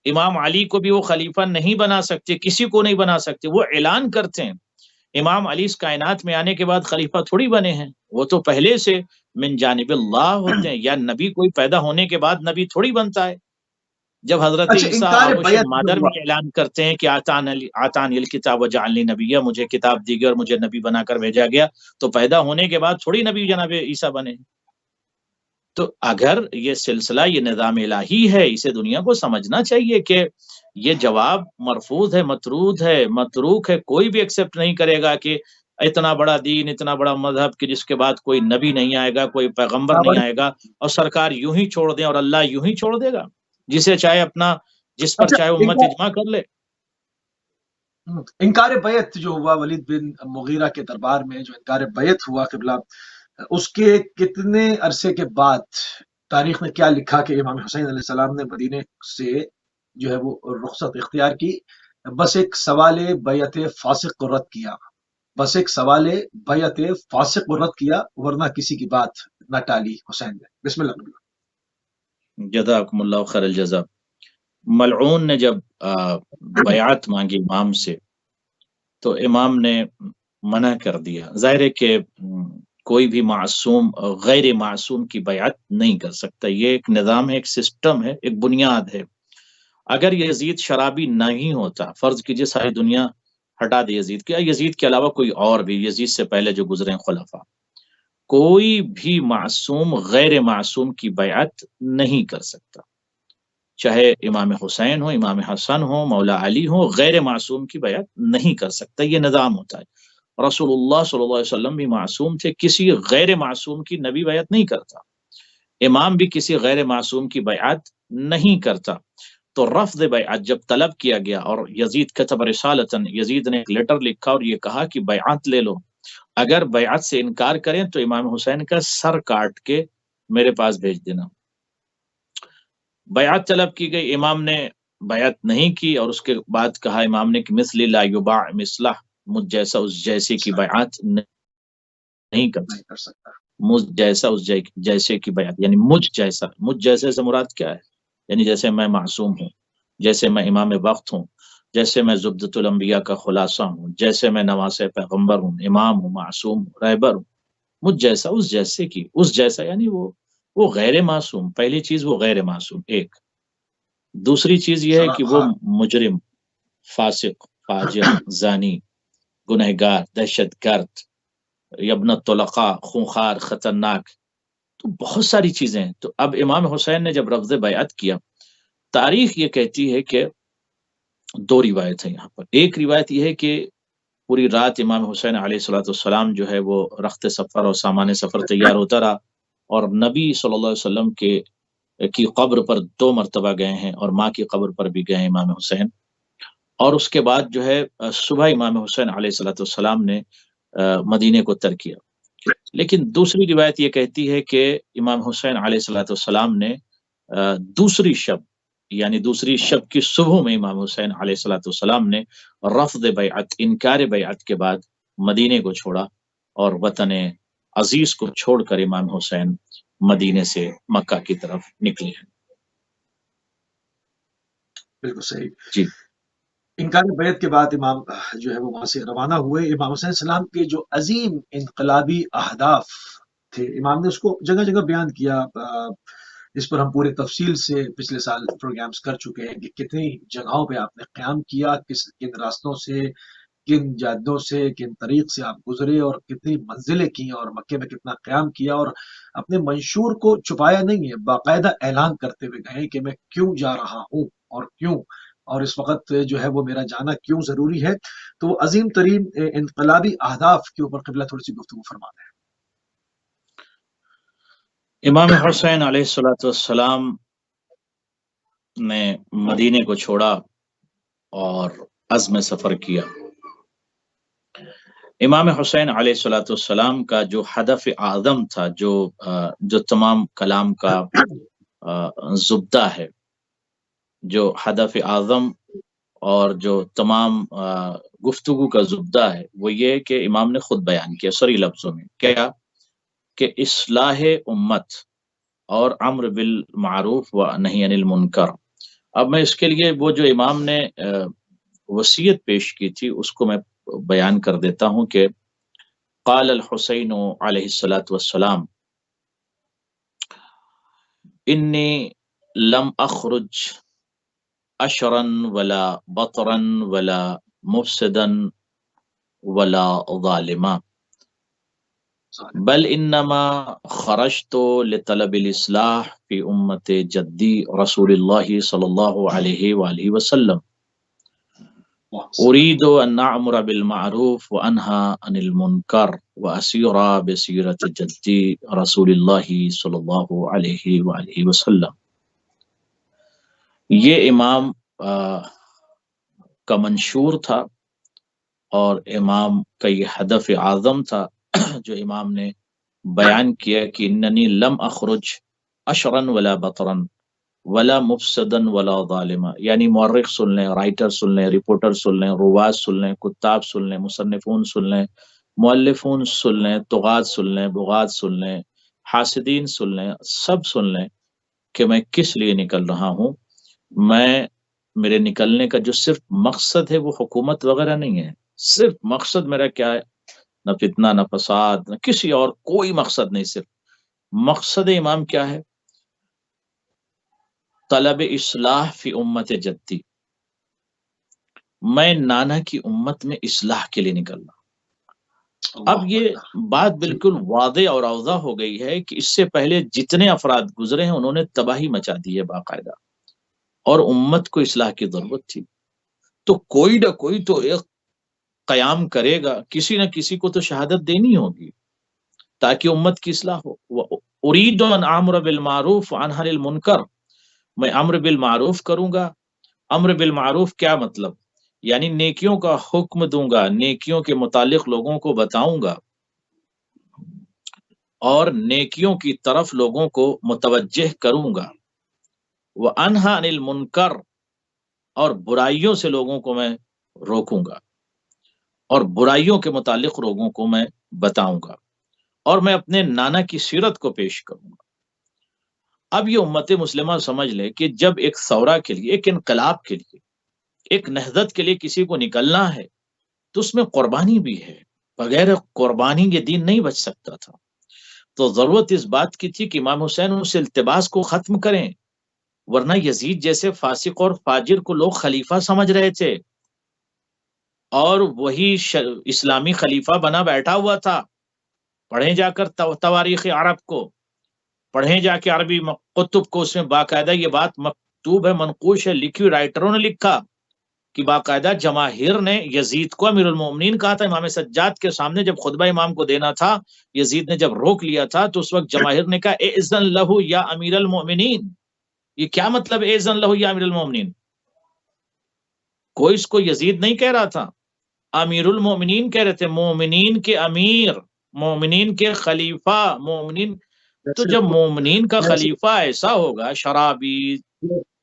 امام علی کو بھی وہ خلیفہ نہیں بنا سکتے، کسی کو نہیں بنا سکتے، وہ اعلان کرتے ہیں۔ امام علی اس کائنات میں آنے کے بعد خلیفہ تھوڑی بنے ہیں، وہ تو پہلے سے من جانب اللہ ہوتے ہیں، یا نبی کوئی پیدا ہونے کے بعد نبی تھوڑی بنتا ہے۔ جب حضرت اچھا عیسیٰ انکار عروش بیعت جو مادر ہوا، میں اعلان کرتے ہیں کہ آتانی الکتاب وجعلنی نبیہ، مجھے کتاب دی گئی اور مجھے نبی بنا کر بھیجا گیا، تو پیدا ہونے کے بعد تھوڑی نبی جناب عیسیٰ بنے۔ تو اگر یہ سلسلہ، یہ نظام الہی ہے، اسے دنیا کو سمجھنا چاہیے کہ یہ جواب مرفوض ہے، مطرود ہے، متروک ہے، کوئی بھی ایکسپٹ نہیں کرے گا کہ اتنا بڑا دین، اتنا بڑا مذہب کہ جس کے بعد کوئی نبی نہیں آئے گا، کوئی پیغمبر نہیں آئے گا، اور سرکار یوں ہی چھوڑ دیں اور اللہ یوں ہی چھوڑ دے گا، جسے چاہے اپنا، جس پر اچھا چاہے امت اجماع کر لے۔ انکار بیعت جو ہوا ولید بن مغیرہ کے دربار میں، جو انکار بیعت ہوا قبلہ، اس کے کتنے عرصے کے بعد تاریخ نے کیا لکھا کہ امام حسین علیہ السلام نے مدینے سے جو ہے وہ رخصت اختیار کی، بس ایک سوال بیعت فاسق کو رد کیا، بس ایک سوال بیعت فاسق کو رد کیا، ورنہ کسی کی بات نہ ٹالی حسین نے۔ بسم اللہ۔ جزاکم اللہ خیر الجزا۔ ملعون نے جب بیعت مانگی امام سے تو امام نے منع کر دیا۔ ظاہر ہے کہ کوئی بھی معصوم غیر معصوم کی بیعت نہیں کر سکتا، یہ ایک نظام ہے، ایک سسٹم ہے، ایک بنیاد ہے۔ اگر یزید شرابی نہیں ہوتا، فرض کیجئے ساری دنیا ہٹا دے یزید کے، یزید کے علاوہ کوئی اور بھی، یزید سے پہلے جو گزرے ہیں خلفاء، کوئی بھی معصوم غیر معصوم کی بیعت نہیں کر سکتا، چاہے امام حسین ہو، امام حسن ہو، مولا علی ہو، غیر معصوم کی بیعت نہیں کر سکتا، یہ نظام ہوتا ہے۔ رسول اللہ صلی اللہ علیہ وسلم بھی معصوم تھے، کسی غیر معصوم کی نبی بیعت نہیں کرتا، امام بھی کسی غیر معصوم کی بیعت نہیں کرتا۔ تو رفض بیعت جب طلب کیا گیا اور یزید کتب رسالتاً، یزید نے ایک لیٹر لکھا اور یہ کہا کہ بیعت لے لو، اگر بیعت سے انکار کریں تو امام حسین کا سر کاٹ کے میرے پاس بھیج دینا۔ بیعت طلب کی گئی، امام نے بیعت نہیں کی، اور اس کے بعد کہا امام نے کہ مثل لا یباع مثلہ، مجھ جیسا اس جیسے کی بیعت نہیں کر سکتا، مجھ جیسا اس جیسے کی بیعت، یعنی مجھ جیسا، مجھ جیسے سے مراد کیا ہے؟ یعنی جیسے میں معصوم ہوں، جیسے میں امام وقت ہوں، جیسے میں زبدۃ الانبیاء کا خلاصہ ہوں، جیسے میں نواسہ پیغمبر ہوں، امام ہوں، معصوم ہوں، رہبر ہوں، مجھ جیسا اس جیسے کی، اس جیسا یعنی وہ غیر معصوم۔ پہلی چیز وہ غیر معصوم، ایک۔ دوسری چیز یہ ہے کہ وہ مجرم، فاسق، فاجر، زانی، گنہگار، دہشت گرد، ابن الطلقاء، خونخوار، خطرناک، تو بہت ساری چیزیں ہیں۔ تو اب امام حسین نے جب رفض بیعت کیا، تاریخ یہ کہتی ہے کہ دو روایت ہیں یہاں پر۔ ایک روایت یہ ہے کہ پوری رات امام حسین علیہ السلام جو ہے وہ رخت سفر اور سامان سفر تیار ہوتا رہا، اور نبی صلی اللہ علیہ وسلم کی قبر پر 2 مرتبہ گئے ہیں، اور ماں کی قبر پر بھی گئے ہیں امام حسین، اور اس کے بعد جو ہے صبح امام حسین علیہ السلام نے مدینے کو ترک کیا۔ لیکن دوسری روایت یہ کہتی ہے کہ امام حسین علیہ السلام نے دوسری شب یعنی دوسری شب کی صبح میں امام حسین علیہ الصلوۃ والسلام نے رفض بیعت، انکار بیعت کے بعد مدینے کو چھوڑا اور وطن عزیز کو چھوڑ کر امام حسین مدینے سے مکہ کی طرف نکلے ہیں۔ بالکل صحیح جی انکار بیعت کے بعد امام جو ہے وہ وہاں سے روانہ ہوئے۔ امام حسین السلام کے جو عظیم انقلابی اہداف تھے، امام نے اس کو جگہ جگہ بیان کیا۔ اس پر ہم پورے تفصیل سے پچھلے سال پروگرامز کر چکے ہیں کہ کتنی جگہوں پہ آپ نے قیام کیا، کن راستوں سے، کن جادوں سے، کن طریق سے آپ گزرے اور کتنی منزلیں کی اور مکے میں کتنا قیام کیا، اور اپنے منشور کو چھپایا نہیں ہے، باقاعدہ اعلان کرتے ہوئے گئے کہ میں کیوں جا رہا ہوں اور کیوں، اور اس وقت جو ہے وہ میرا جانا کیوں ضروری ہے۔ تو وہ عظیم ترین انقلابی اہداف کے اوپر قبلہ تھوڑی سی گفتگو فرمانا ہے۔ امام حسین علیہ الصلوۃ والسلام نے مدینے کو چھوڑا اور عزم سفر کیا۔ امام حسین علیہ الصلوۃ والسلام کا جو ہدف اعظم تھا، جو تمام کلام کا زبدہ ہے، جو ہدف اعظم اور جو تمام گفتگو کا زبدہ ہے، وہ یہ کہ امام نے خود بیان کیا صریح لفظوں میں، کیا کہ اصلاح امت اور امر بالمعروف و نہی عن المنکر۔ اب میں اس کے لیے وہ جو امام نے وصیت پیش کی تھی اس کو میں بیان کر دیتا ہوں کہ قال الحسین علیہ الصلوۃ والسلام انی لم اخرج اشرا ولا بطرا ولا مفسدا ولا ظالما بل انما خرجت لطلب الاصلاح فی امت جدی رسول اللہ صلی اللہ علیہ وآلہ وسلم اريد ان اعمر بالمعروف وانهى عن المنکر واسیر بسیرت جدی رسول اللہ صلی اللہ علیہ وآلہ وسلم۔ یہ امام کا منشور تھا اور امام کا یہ ہدف اعظم تھا جو امام نے بیان کیا کہ اننی لم اخرج اشرا ولا بطرا ولا مفسدا ولا ظالما، یعنی مورخ سن لیں، رائٹر سن لیں، رپورٹر سن لیں، رواز سن لیں، کتاب سن لیں، مصنفون سن لیں، مؤلفون سن لیں، طغات سن لیں، بغات سن لیں، حاسدین سن لیں، سب سن لیں کہ میں کس لیے نکل رہا ہوں۔ میرے نکلنے کا جو صرف مقصد ہے وہ حکومت وغیرہ نہیں ہے، صرف مقصد میرا کیا ہے؟ نہ فتنہ، نہ فساد، نہ کسی اور کوئی مقصد نہیں، صرف مقصد امام کیا ہے؟ طلب اصلاح فی امت جدی، میں نانا کی امت میں اصلاح کے لیے نکلنا۔ اب یہ بات بالکل واضح اور اوضح ہو گئی ہے کہ اس سے پہلے جتنے افراد گزرے ہیں انہوں نے تباہی مچا دی ہے باقاعدہ، اور امت کو اصلاح کی ضرورت تھی، تو کوئی نہ کوئی تو ایک قیام کرے گا، کسی نہ کسی کو تو شہادت دینی ہوگی تاکہ امت کی اصلاح ہو۔ اريد ان اعمر بالمعروف وانهى عن المنکر، میں امر بالمعروف کروں گا۔ امر بالمعروف کیا مطلب؟ یعنی نیکیوں کا حکم دوں گا، نیکیوں کے متعلق لوگوں کو بتاؤں گا اور نیکیوں کی طرف لوگوں کو متوجہ کروں گا۔ وانهى عن المنکر، اور برائیوں سے لوگوں کو میں روکوں گا اور برائیوں کے متعلق لوگوں کو میں بتاؤں گا، اور میں اپنے نانا کی سیرت کو پیش کروں گا۔ اب یہ امت مسلمہ سمجھ لے کہ جب ایک ثورہ کے لیے، ایک انقلاب کے لیے، ایک نہضت کے لیے کسی کو نکلنا ہے تو اس میں قربانی بھی ہے، بغیر قربانی یہ دین نہیں بچ سکتا تھا۔ تو ضرورت اس بات کی تھی کہ امام حسین اس التباس کو ختم کریں، ورنہ یزید جیسے فاسق اور فاجر کو لوگ خلیفہ سمجھ رہے تھے، اور وہی اسلامی خلیفہ بنا بیٹھا ہوا تھا۔ پڑھیں جا کر تواریخ عرب کو، پڑھیں جا کے عربی کتب کو، اس میں باقاعدہ یہ بات مکتوب ہے، منقوش ہے، لکھی، رائٹروں نے لکھا کہ باقاعدہ جماہیر نے یزید کو امیر المومنین کہا تھا۔ امام سجاد کے سامنے جب خطبہ امام کو دینا تھا، یزید نے جب روک لیا تھا تو اس وقت جماہیر نے کہا اذن لہ یا امیر المومنین۔ یہ کیا مطلب اذن لہ یا امیر المومنین؟ کوئی اس کو یزید نہیں کہہ رہا تھا، امیر المومنین کہہ رہے تھے، مومنین کے امیر، مومنین کے خلیفہ، مومنین۔ تو جب مومنین کا خلیفہ ایسا ہوگا، شرابی،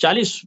40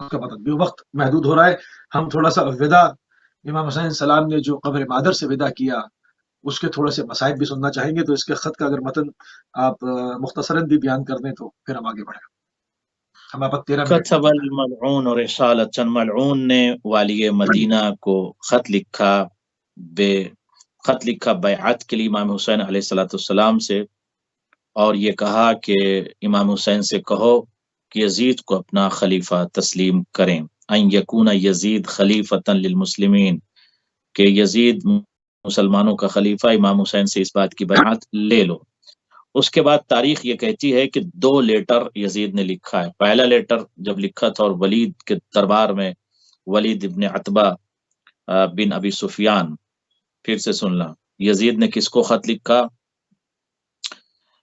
اس کا مطلب بھی وقت محدود ہو رہا ہے. ہم تھوڑا سا وداع امام حسین السلام نے جو قبر مادر سے وداع کیا اس کے تھوڑے سے مسائب بھی سننا چاہیں گے. تو اس کے خط کا اگر متن آپ مختصراً بھی بیان کر دیں تو پھر ہم آگے بڑھیں. ہمارے پاس 13 منٹ. كتب الملعون رسالة ملعون نے والی مدینہ کو خط لکھا بیعت کے لیے امام حسین علیہ السلام سے، اور یہ کہا کہ امام حسین سے کہو کہ یزید کو اپنا خلیفہ تسلیم کریں. ان یکون یزید خلیفۃ للمسلمین، کہ یزید مسلمانوں کا خلیفہ، امام حسین سے اس بات کی بیعت لے لو. اس کے بعد تاریخ یہ کہتی ہے کہ 2 لیٹر یزید نے لکھا ہے. پہلا لیٹر جب لکھا تھا اور ولید کے دربار میں، ولید ابن عتبہ بن ابی سفیان، پھر سے سننا، یزید نے کس کو خط لکھا؟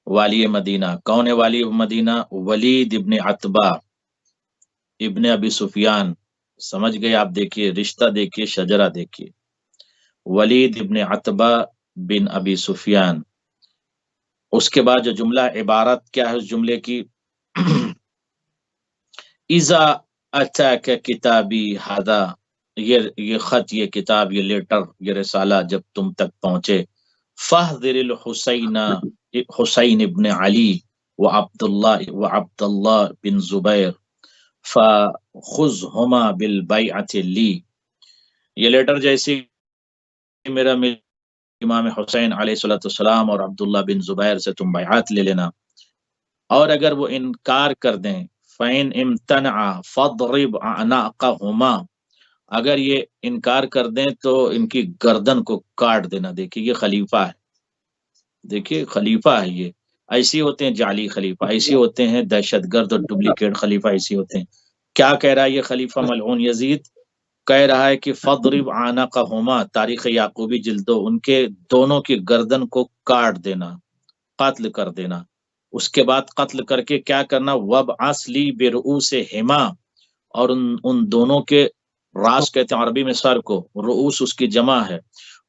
والی مدینہ. کون ہے والی مدینہ؟ ولید ابن عتبہ ابن ابی سفیان. سمجھ گئے آپ؟ دیکھیے رشتہ، دیکھیے شجرہ، دیکھیے ولید ابن عتبہ بن ابی سفیان. اس کے بعد جو جملہ، عبارت کیا ہے اس جملے کی؟ اذا اتاک کتابی ھذا، یہ خط، یہ کتاب، یہ لیٹر، یہ رسالہ جب تم تک پہنچے، فاحذر الحسین حسین ابن علی وعبد اللہ بن زبیر فخذہما بالبیعۃ لی. یہ لیٹر جیسی میرا امام حسین علیہ السلام اور عبداللہ بن زبیر سے تم بیعت لے لینا، اور اگر وہ انکار کر دیں، فَإِنْ امْتَنَعَ فَاضْرِبْ أَعْنَاقَهُمَا، اگر یہ انکار کر دیں تو ان کی گردن کو کاٹ دینا. دیکھیے یہ خلیفہ ہے، دیکھیے خلیفہ ہے. یہ ایسے ہوتے ہیں جعلی خلیفہ، ایسے ہوتے ہیں دہشت گرد اور ڈپلیکیٹ خلیفہ، ایسے ہوتے ہیں. کیا کہہ رہا ہے یہ خلیفہ ملعون یزید؟ کہہ رہا ہے کہ فَاضْرِبْ أَعْنَاقَهُمَا، تاریخ یعقوبی جلد 2، ان کے دونوں کی گردن کو کاٹ دینا، قتل کر دینا. اس کے بعد قتل کر کے کیا کرنا؟ وَابْعَثْ لِي بِرُؤُوسِهِمَا، اور ان دونوں کے راس کہتے ہیں عربی میں سر کو، رؤوس اس کی جمع ہے،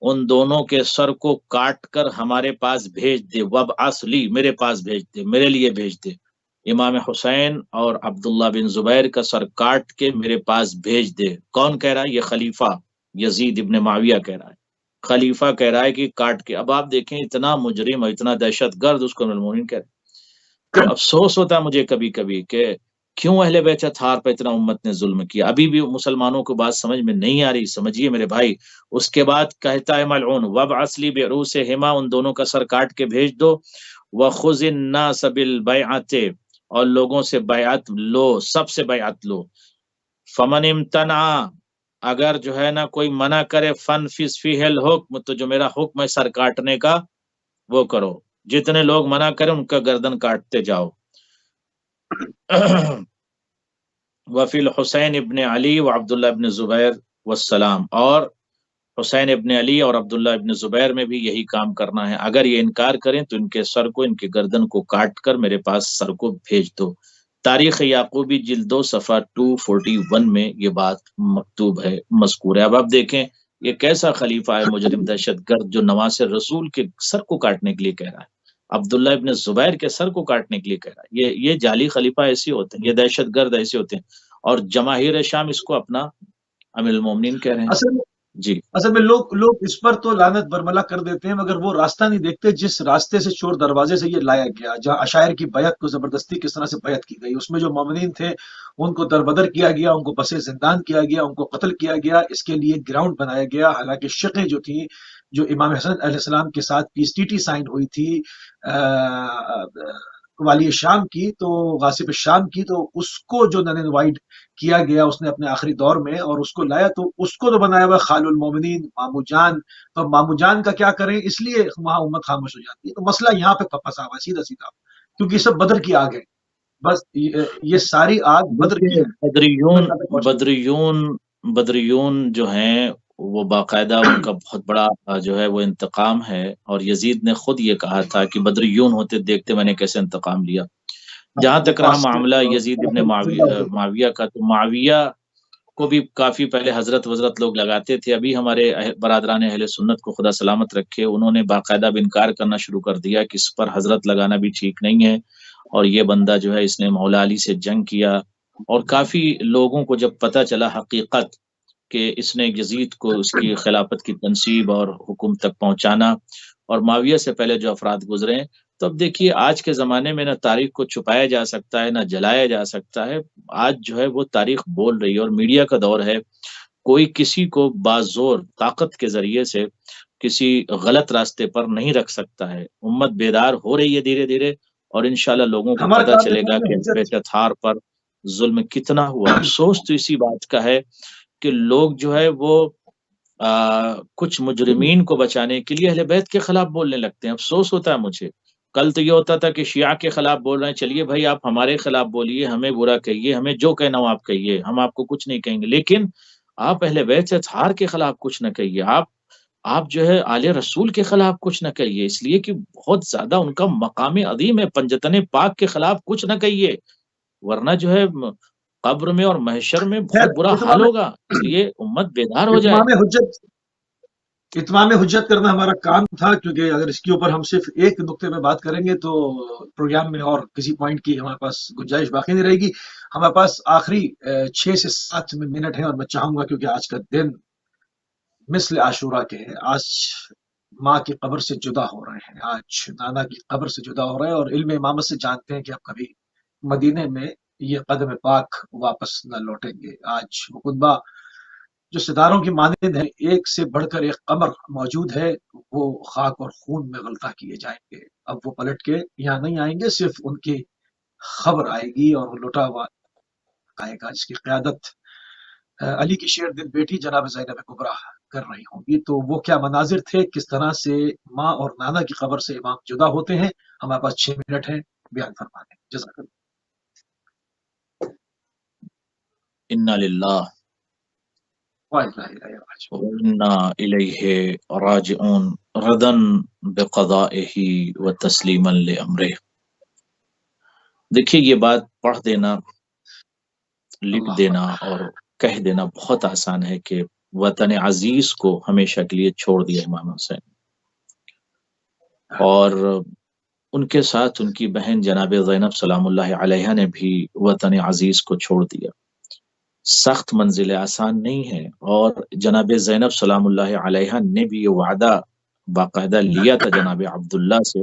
ان دونوں کے سر کو کاٹ کر ہمارے پاس بھیج دے. وَابْعَثْ لِي، میرے پاس بھیج دے، میرے لیے بھیج دے. امام حسین اور عبداللہ بن زبیر کا سر کاٹ کے میرے پاس بھیج دے. کون کہہ رہا ہے؟ یہ خلیفہ یزید ابن معاویہ کہہ رہا ہے. خلیفہ کہہ رہا ہے کہ کاٹ کے. اب آپ دیکھیں اتنا مجرم اور اتنا دہشت گرد اس کو المومنین کہہ رہے ہیں. تو افسوس ہوتا ہے مجھے کبھی کبھی کہ کیوں اہل بیت اطہار پہ اتنا امت نے ظلم کیا. ابھی بھی مسلمانوں کو بات سمجھ میں نہیں آ رہی. سمجھیے میرے بھائی. اس کے بعد کہتا ہے ملعون وَابْعَثْ لِي بِرُؤُوسِهِمَا، ان دونوں کا سر کاٹ کے بھیج دو. وَخُذِ النَّاسَ بِالْبَيْعَةِ، اور لوگوں سے بیعت لو، سب سے بیعت لو. فَمَنِ امْتَنَعَ، اگر جو ہے نا کوئی منع کرے، فَانْفِذْ فِيهِ الْحُكْمُ، تو جو میرا حکم ہے سر کاٹنے کا وہ کرو. جتنے لوگ منع کریں ان کا گردن کاٹتے جاؤ. وفی الحسین ابن علی و عبداللہ ابن زبیر والسلام، اور حسین ابن علی اور عبداللہ ابن زبیر میں بھی یہی کام کرنا ہے. اگر یہ انکار کریں تو ان کے سر کو، ان کے گردن کو کاٹ کر میرے پاس سر کو بھیج دو. تاریخ یعقوبی جلد 2 صفحہ 241 میں یہ بات مکتوب ہے، مذکور ہے. اب آپ دیکھیں یہ کیسا خلیفہ ہے مجرم دہشت گرد، جو نواسر رسول کے سر کو کاٹنے کے لیے کہہ رہا ہے، عبداللہ ابن زبیر کے سر کو کاٹنے کے لیے کہہ رہا ہے. یہ جعلی خلیفہ ایسے ہوتے ہیں، یہ دہشت گرد ایسے ہوتے ہیں. اور جماہیر شام اس کو اپنا امیر المومنین کہہ رہے ہیں. اصل میں لوگ اس پر تو لعنت برملا کر دیتے ہیں، مگر وہ راستہ نہیں دیکھتے جس راستے سے، چور دروازے سے یہ لایا گیا، جہاں عشائر کی بیعت کو زبردستی کس طرح سے بیعت کی گئی. اس میں جو مومنین تھے ان کو دربدر کیا گیا، ان کو پس زندان کیا گیا، ان کو قتل کیا گیا. اس کے لیے گراؤنڈ بنایا گیا. حالانکہ شقیں جو تھیں، جو امام حسن علیہ السلام کے ساتھ پیس ٹی سائن ہوئی تھی والی شام کی، تو غاصب شام کی، تو اس کو جو نن وائڈ کیا گیا اس نے اپنے آخری دور میں، اور اس کو لایا تو اس کو تو بنایا ہوا خال المومنین، مامو جان. تو مامو جان کا کیا کریں، اس لیے وہاں امت خاموش ہو جاتی ہے. تو مسئلہ یہاں پہ پھنسا ہوا ہے سیدھا سیدھا، کیونکہ یہ سب بدر کی آگ ہے. بس یہ ساری آگ بدر کی ہے. بدریون جو ہیں وہ باقاعدہ ان کا بہت بڑا جو ہے وہ انتقام ہے. اور یزید نے خود یہ کہا تھا کہ بدریون ہوتے دیکھتے میں نے کیسے انتقام لیا. جہاں تک رہا معاملہ یزید ابن معاویہ کا، تو معاویہ کو بھی کافی پہلے حضرت لوگ لگاتے تھے. ابھی ہمارے برادران اہل سنت کو خدا سلامت رکھے، انہوں نے باقاعدہ انکار کرنا شروع کر دیا کہ اس پر حضرت لگانا بھی ٹھیک نہیں ہے، اور یہ بندہ جو ہے اس نے مولا علی سے جنگ کیا، اور کافی لوگوں کو جب پتہ چلا حقیقت کہ اس نے یزید کو اس کی خلافت کی تنصیب اور حکم تک پہنچانا اور معاویہ سے پہلے جو افراد گزرے ہیں، تو اب دیکھیے آج کے زمانے میں نہ تاریخ کو چھپایا جا سکتا ہے نہ جلایا جا سکتا ہے. آج جو ہے وہ تاریخ بول رہی ہے، اور میڈیا کا دور ہے. کوئی کسی کو بازور طاقت کے ذریعے سے کسی غلط راستے پر نہیں رکھ سکتا ہے. امت بیدار ہو رہی ہے دھیرے دھیرے، اور انشاءاللہ لوگوں کو ہمارے پتہ پاس چلے گا اتمام کہ حجت تھار پر ظلم کتنا ہوا. افسوس تو اسی بات کا ہے کہ لوگ جو ہے وہ کچھ مجرمین کو بچانے کے لیے اہل بیت کے خلاف بولنے لگتے ہیں. افسوس ہوتا ہے مجھے. کل تو یہ ہوتا تھا کہ شیعہ کے خلاف بول رہے ہیں، چلیے بھائی آپ ہمارے خلاف بولیے، ہمیں برا کہیے، ہمیں جو کہنا ہو آپ کہیے، ہم آپ کو کچھ نہیں کہیں گے، لیکن آپ اہل بیت اطہار کے خلاف کچھ نہ کہیے. آپ جو ہے آل رسول کے خلاف کچھ نہ کہیے، اس لیے کہ بہت زیادہ ان کا مقام عظیم ہے. پنجتن پاک کے خلاف کچھ نہ کہیے، ورنہ جو ہے قبر میں اور محشر میں خیر، بہت برا حال ہوگا. اس لیے امت بیدار ہو جائے. اتمام حجت کرنا ہمارا کام تھا، کیونکہ اگر اس کے اوپر ہم صرف ایک نقطے میں بات کریں گے تو پروگرام میں اور کسی پوائنٹ کی ہمارے پاس گنجائش باقی نہیں رہے گی. ہمارے پاس آخری 6 سے 7 منٹ ہیں، اور میں چاہوں گا کیونکہ آج کا دن مثل عاشورہ کے ہے. آج ماں کی قبر سے جدا ہو رہے ہیں، آج نانا کی قبر سے جدا ہو رہے ہیں، اور علم امامت سے جانتے ہیں کہ اب کبھی مدینے میں یہ قدم پاک واپس نہ لوٹیں گے. آج وہ خطبہ جو ستاروں کی مانند ہے، ایک سے بڑھ کر ایک قمر موجود ہے، وہ خاک اور خون میں غلطہ کیے جائیں گے. اب وہ پلٹ کے یہاں نہیں آئیں گے، صرف ان کی خبر آئے گی اور وہ لوٹا ہوا آئے گا، جس کی قیادت علی کی شیر دل بیٹی جناب زینب کبریٰ کر رہی ہوں گی. تو وہ کیا مناظر تھے، کس طرح سے ماں اور نانا کی قبر سے امام جدا ہوتے ہیں. ہمارے پاس 6 منٹ ہیں، بیان فرما دیں. جزاک اللہ. انا للہ وَإِنَّا إِلَيْهِ راجعون. وَإِنَّا إِلَيْهِ راجعون ردا بقضائه وتسلیما لأمره. دیکھیے یہ بات پڑھ دینا، لکھ اللہ دینا اکبر. اور کہہ دینا بہت آسان ہے کہ وطن عزیز کو ہمیشہ کے لیے چھوڑ دیا امام حسین، اور ان کے ساتھ ان کی بہن جناب زینب سلام اللہ علیہ نے بھی وطن عزیز کو چھوڑ دیا. سخت منزل آسان نہیں ہے، اور جناب زینب سلام اللہ علیہ نے بھی یہ وعدہ باقاعدہ لیا تھا جناب عبداللہ سے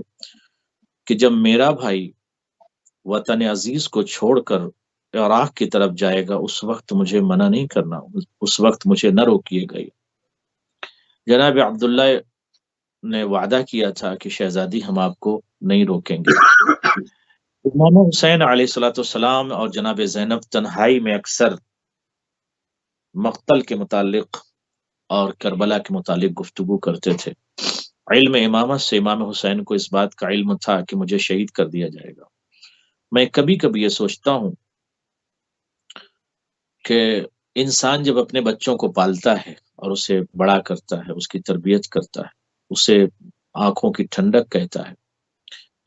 کہ جب میرا بھائی وطن عزیز کو چھوڑ کر عراق کی طرف جائے گا اس وقت مجھے منع نہیں کرنا، اس وقت مجھے نہ روکیے گا. جناب عبداللہ نے وعدہ کیا تھا کہ شہزادی ہم آپ کو نہیں روکیں گے. امام حسین علیہ السلام اور جناب زینب تنہائی میں اکثر مقتل کے متعلق اور کربلا کے متعلق گفتگو کرتے تھے. علم امامت سے امام حسین کو اس بات کا علم تھا کہ مجھے شہید کر دیا جائے گا. میں کبھی کبھی یہ سوچتا ہوں کہ انسان جب اپنے بچوں کو پالتا ہے اور اسے بڑا کرتا ہے، اس کی تربیت کرتا ہے، اسے آنکھوں کی ٹھنڈک کہتا ہے،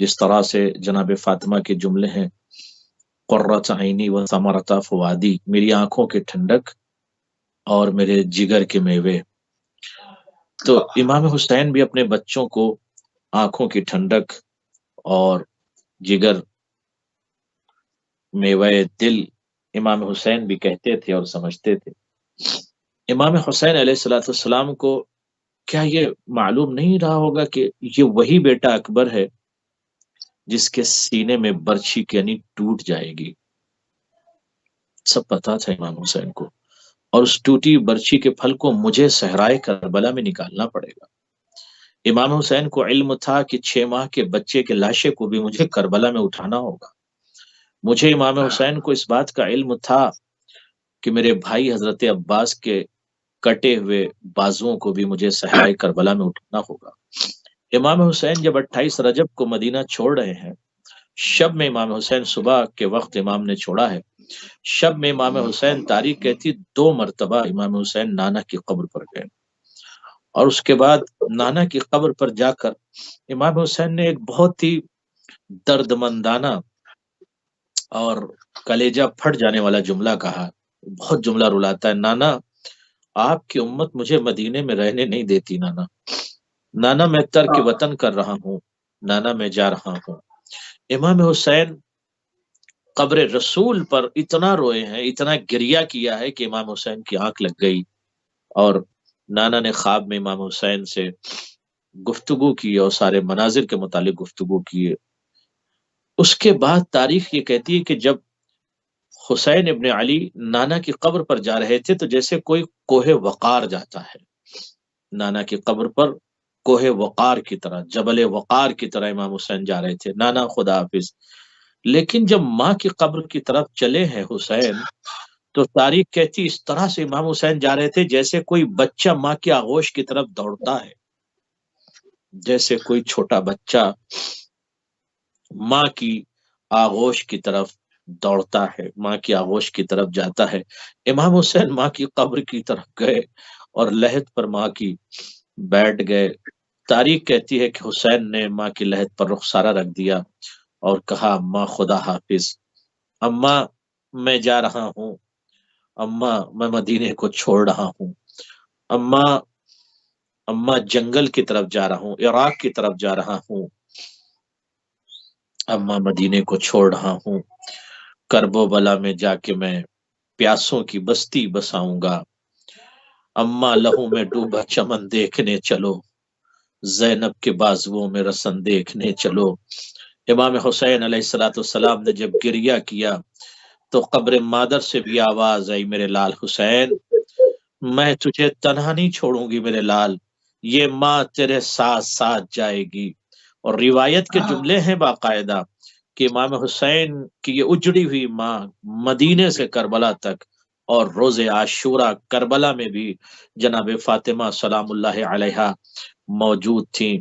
جس طرح سے جناب فاطمہ کے جملے ہیں قرۃ عینی و ثمرۃ فؤادی، میری آنکھوں کی ٹھنڈک اور میرے جگر کے میوے. تو امام حسین بھی اپنے بچوں کو آنکھوں کی ٹھنڈک اور جگر میوے دل امام حسین بھی کہتے تھے اور سمجھتے تھے. امام حسین علیہ السلام کو کیا یہ معلوم نہیں رہا ہوگا کہ یہ وہی بیٹا اکبر ہے جس کے سینے میں برچھی یعنی ٹوٹ جائے گی. سب پتا تھا امام حسین کو، اور اس ٹوٹی برچھی کے پھل کو مجھے صحرائے کربلا میں نکالنا پڑے گا. امام حسین کو علم تھا کہ 6 ماہ کے بچے کے لاشے کو بھی مجھے کربلا میں اٹھانا ہوگا. مجھے امام حسین کو اس بات کا علم تھا کہ میرے بھائی حضرت عباس کے کٹے ہوئے بازوؤں کو بھی مجھے صحرائے کربلا میں اٹھانا ہوگا. امام حسین جب 28 رجب کو مدینہ چھوڑ رہے ہیں، شب میں امام حسین صبح کے وقت امام نے چھوڑا ہے، شب میں امام حسین تاریخ کہتی 2 مرتبہ امام حسین نانا کی قبر پر گئے، اور اس کے بعد نانا کی قبر پر جا کر امام حسین نے ایک بہت ہی درد مندانہ اور کلیجہ پھٹ جانے والا جملہ کہا. بہت جملہ رلاتا ہے. نانا آپ کی امت مجھے مدینے میں رہنے نہیں دیتی. نانا میں ترک وطن کر رہا ہوں، نانا میں جا رہا ہوں. امام حسین قبر رسول پر اتنا روئے ہیں، اتنا گریہ کیا ہے کہ امام حسین کی آنکھ لگ گئی، اور نانا نے خواب میں امام حسین سے گفتگو کی اور سارے مناظر کے متعلق گفتگو کی۔ اس کے بعد تاریخ یہ کہتی ہے کہ جب حسین ابن علی نانا کی قبر پر جا رہے تھے تو جیسے کوئی کوہ وقار جاتا ہے، نانا کی قبر پر کوہ وقار کی طرح، جبل وقار کی طرح امام حسین جا رہے تھے، نانا خدا حافظ۔ لیکن جب ماں کی قبر کی طرف چلے ہیں حسین تو تاریخ کہتی اس طرح سے امام حسین جا رہے تھے جیسے کوئی بچہ ماں کی آغوش کی طرف دوڑتا ہے، جیسے کوئی چھوٹا بچہ ماں کی آغوش کی طرف دوڑتا ہے، ماں کی آغوش کی طرف جاتا ہے۔ امام حسین ماں کی قبر کی طرف گئے اور لحد پر ماں کی بیٹھ گئے۔ تاریخ کہتی ہے کہ حسین نے ماں کی لحد پر رخسارہ رکھ دیا اور کہا ماں خدا حافظ، اماں میں جا رہا ہوں، اماں میں مدینے کو چھوڑ رہا ہوں، اماں جنگل کی طرف جا رہا ہوں، عراق کی طرف جا رہا ہوں، اماں مدینے کو چھوڑ رہا ہوں، کرب و بلا میں جا کے میں پیاسوں کی بستی بساؤں گا، اماں لہو میں ڈوبا چمن دیکھنے چلو، زینب کے بازوؤں میں رسن دیکھنے چلو۔ امام حسین علیہ السلام نے جب گریہ کیا تو قبر مادر سے بھی آواز آئی، میرے لال حسین میں تجھے تنہا نہیں چھوڑوں گی میرے لال، یہ ماں تیرے ساتھ ساتھ جائے گی۔ اور روایت کے جملے ہیں باقاعدہ کہ امام حسین کی یہ اجڑی ہوئی ماں مدینے سے کربلا تک اور روز عاشورہ کربلا میں بھی جناب فاطمہ سلام اللہ علیہا موجود تھیں،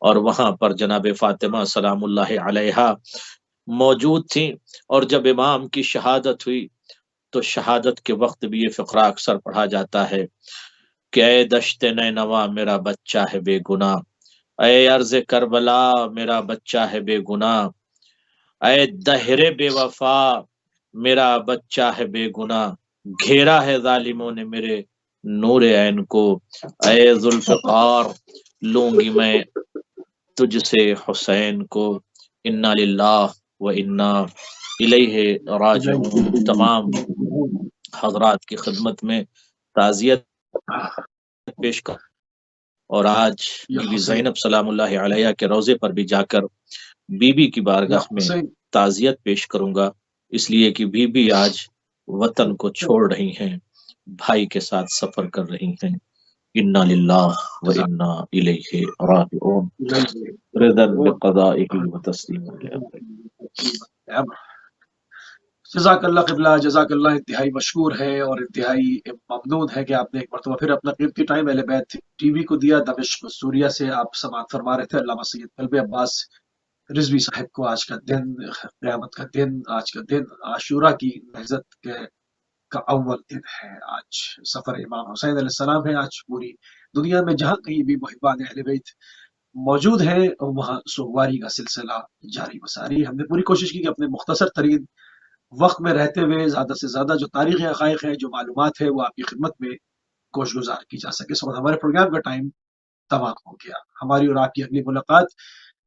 اور وہاں پر جناب فاطمہ سلام اللہ علیہا موجود تھیں۔ اور جب امام کی شہادت ہوئی تو شہادت کے وقت بھی یہ فقرہ اکثر پڑھا جاتا ہے کہ اے دشت نینوا میرا بچہ ہے بے گناہ، اے عرض کربلا میرا بچہ ہے بے گناہ، اے دہر بے وفا میرا بچہ ہے بے گناہ، گھیرا ہے ظالموں نے میرے نور عین کو، اے ذوالفقار لوں گی میں تجھ سے حسین کو۔ انا للہ و انا الیہ راجعون۔ تمام حضرات کی خدمت میں تعزیت پیش کر، اور آج بی بی زینب سلام اللہ علیہ کے روضے پر بھی جا کر بی بی کی بارگاہ میں تعزیت پیش کروں گا، اس لیے کہ بی بی آج وطن کو چھوڑ رہی ہیں، بھائی کے ساتھ سفر کر رہی ہیں۔ انا للہ و انا الیہ راجعون، رضا بقضائہ و تسلیم لامرہ۔ جزاک اللہ قبلہ، جزاک اللہ، انتہائی مشکور ہے اور انتہائی ممنون ہے کہ آپ نے ایک مرتبہ پھر اپنا قیمتی ٹائم اہل بیت ٹی وی کو دیا۔ دمشق سوریہ سے آپ سماعت فرما رہے تھے۔ علامہ سید قلب عباس رضوی صاحب کو آج کا دن قیامت کا دن، آج کا دن عاشورہ کی نہضت کا اول دن ہے۔ آج سفر امام حسین علیہ السلام ہے۔ آج پوری دنیا میں جہاں کہیں بھی محبان اہل بیت موجود ہیں وہاں سوگواری کا سلسلہ جاری وساری۔ ہم نے پوری کوشش کی کہ اپنے مختصر ترین وقت میں رہتے ہوئے زیادہ سے زیادہ جو تاریخی حقائق ہیں، جو معلومات ہے، وہ آپ کی خدمت میں گوش گزار کی جا سکے۔ اس وقت ہمارے پروگرام کا ٹائم تمام ہو گیا۔ ہماری اور آپ کی اگلی ملاقات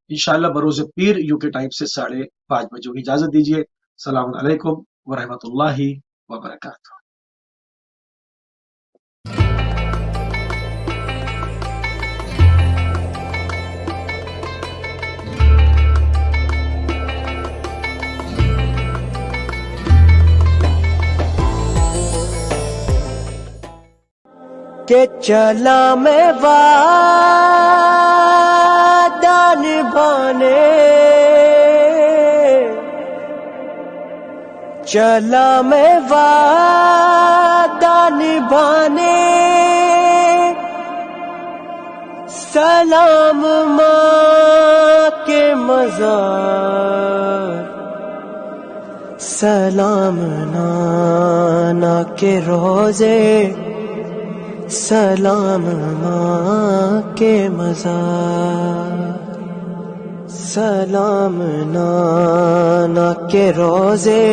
انشاءاللہ بروز پیر یو کے ٹائم سے 5:30 بجے ہوگی۔ اجازت دیجیے۔ السلام علیکم ورحمۃ اللہ وبرکاتہ۔ کہ چلا میں وعدہ نبھانے، چلا میں وعدہ نبھانے، سلام ماں کے مزار، سلام نانا کے روزے، سلام ماں کے مزار، سلام نانا کے روزے،